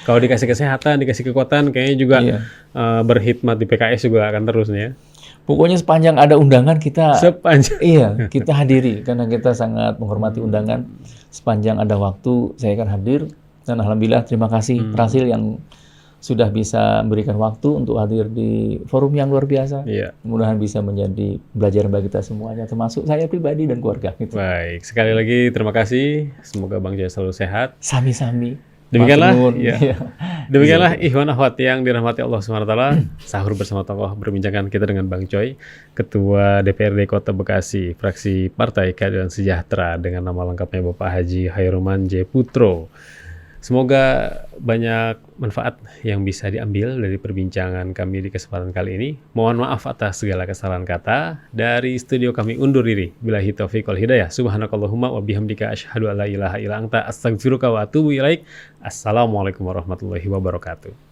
Kalau dikasih kesehatan, dikasih kekuatan, kayaknya juga berkhidmat di PKS juga akan terus nih ya. Pokoknya sepanjang ada undangan kita kita hadiri, karena kita sangat menghormati undangan. Sepanjang ada waktu saya akan hadir, dan alhamdulillah terima kasih Prasil yang sudah bisa memberikan waktu untuk hadir di forum yang luar biasa. Mudah-mudahan bisa menjadi pelajaran bagi kita semuanya, termasuk saya pribadi dan keluarga. Baik, sekali lagi terima kasih. Semoga Bang Joy selalu sehat. Sami-sami. Demikianlah, Matur nuwun. ya. Ya. Demikianlah ikhwan akhwat yang dirahmati Allah SWT, sahur bersama tokoh berbincangkan kita dengan Bang Coy, Ketua DPRD Kota Bekasi, fraksi Partai Keadilan Sejahtera dengan nama lengkapnya Bapak Haji Khairuman J. Putro. Semoga banyak manfaat yang bisa diambil dari perbincangan kami di kesempatan kali ini. Mohon maaf atas segala kesalahan kata. Dari studio kami undur diri. Billahi taufiq wal hidayah. Subhanakallahumma wa bihamdika asyhadu an la ilaha illa anta astaghfiruka wa atubu ilaik. Assalamualaikum warahmatullahi wabarakatuh.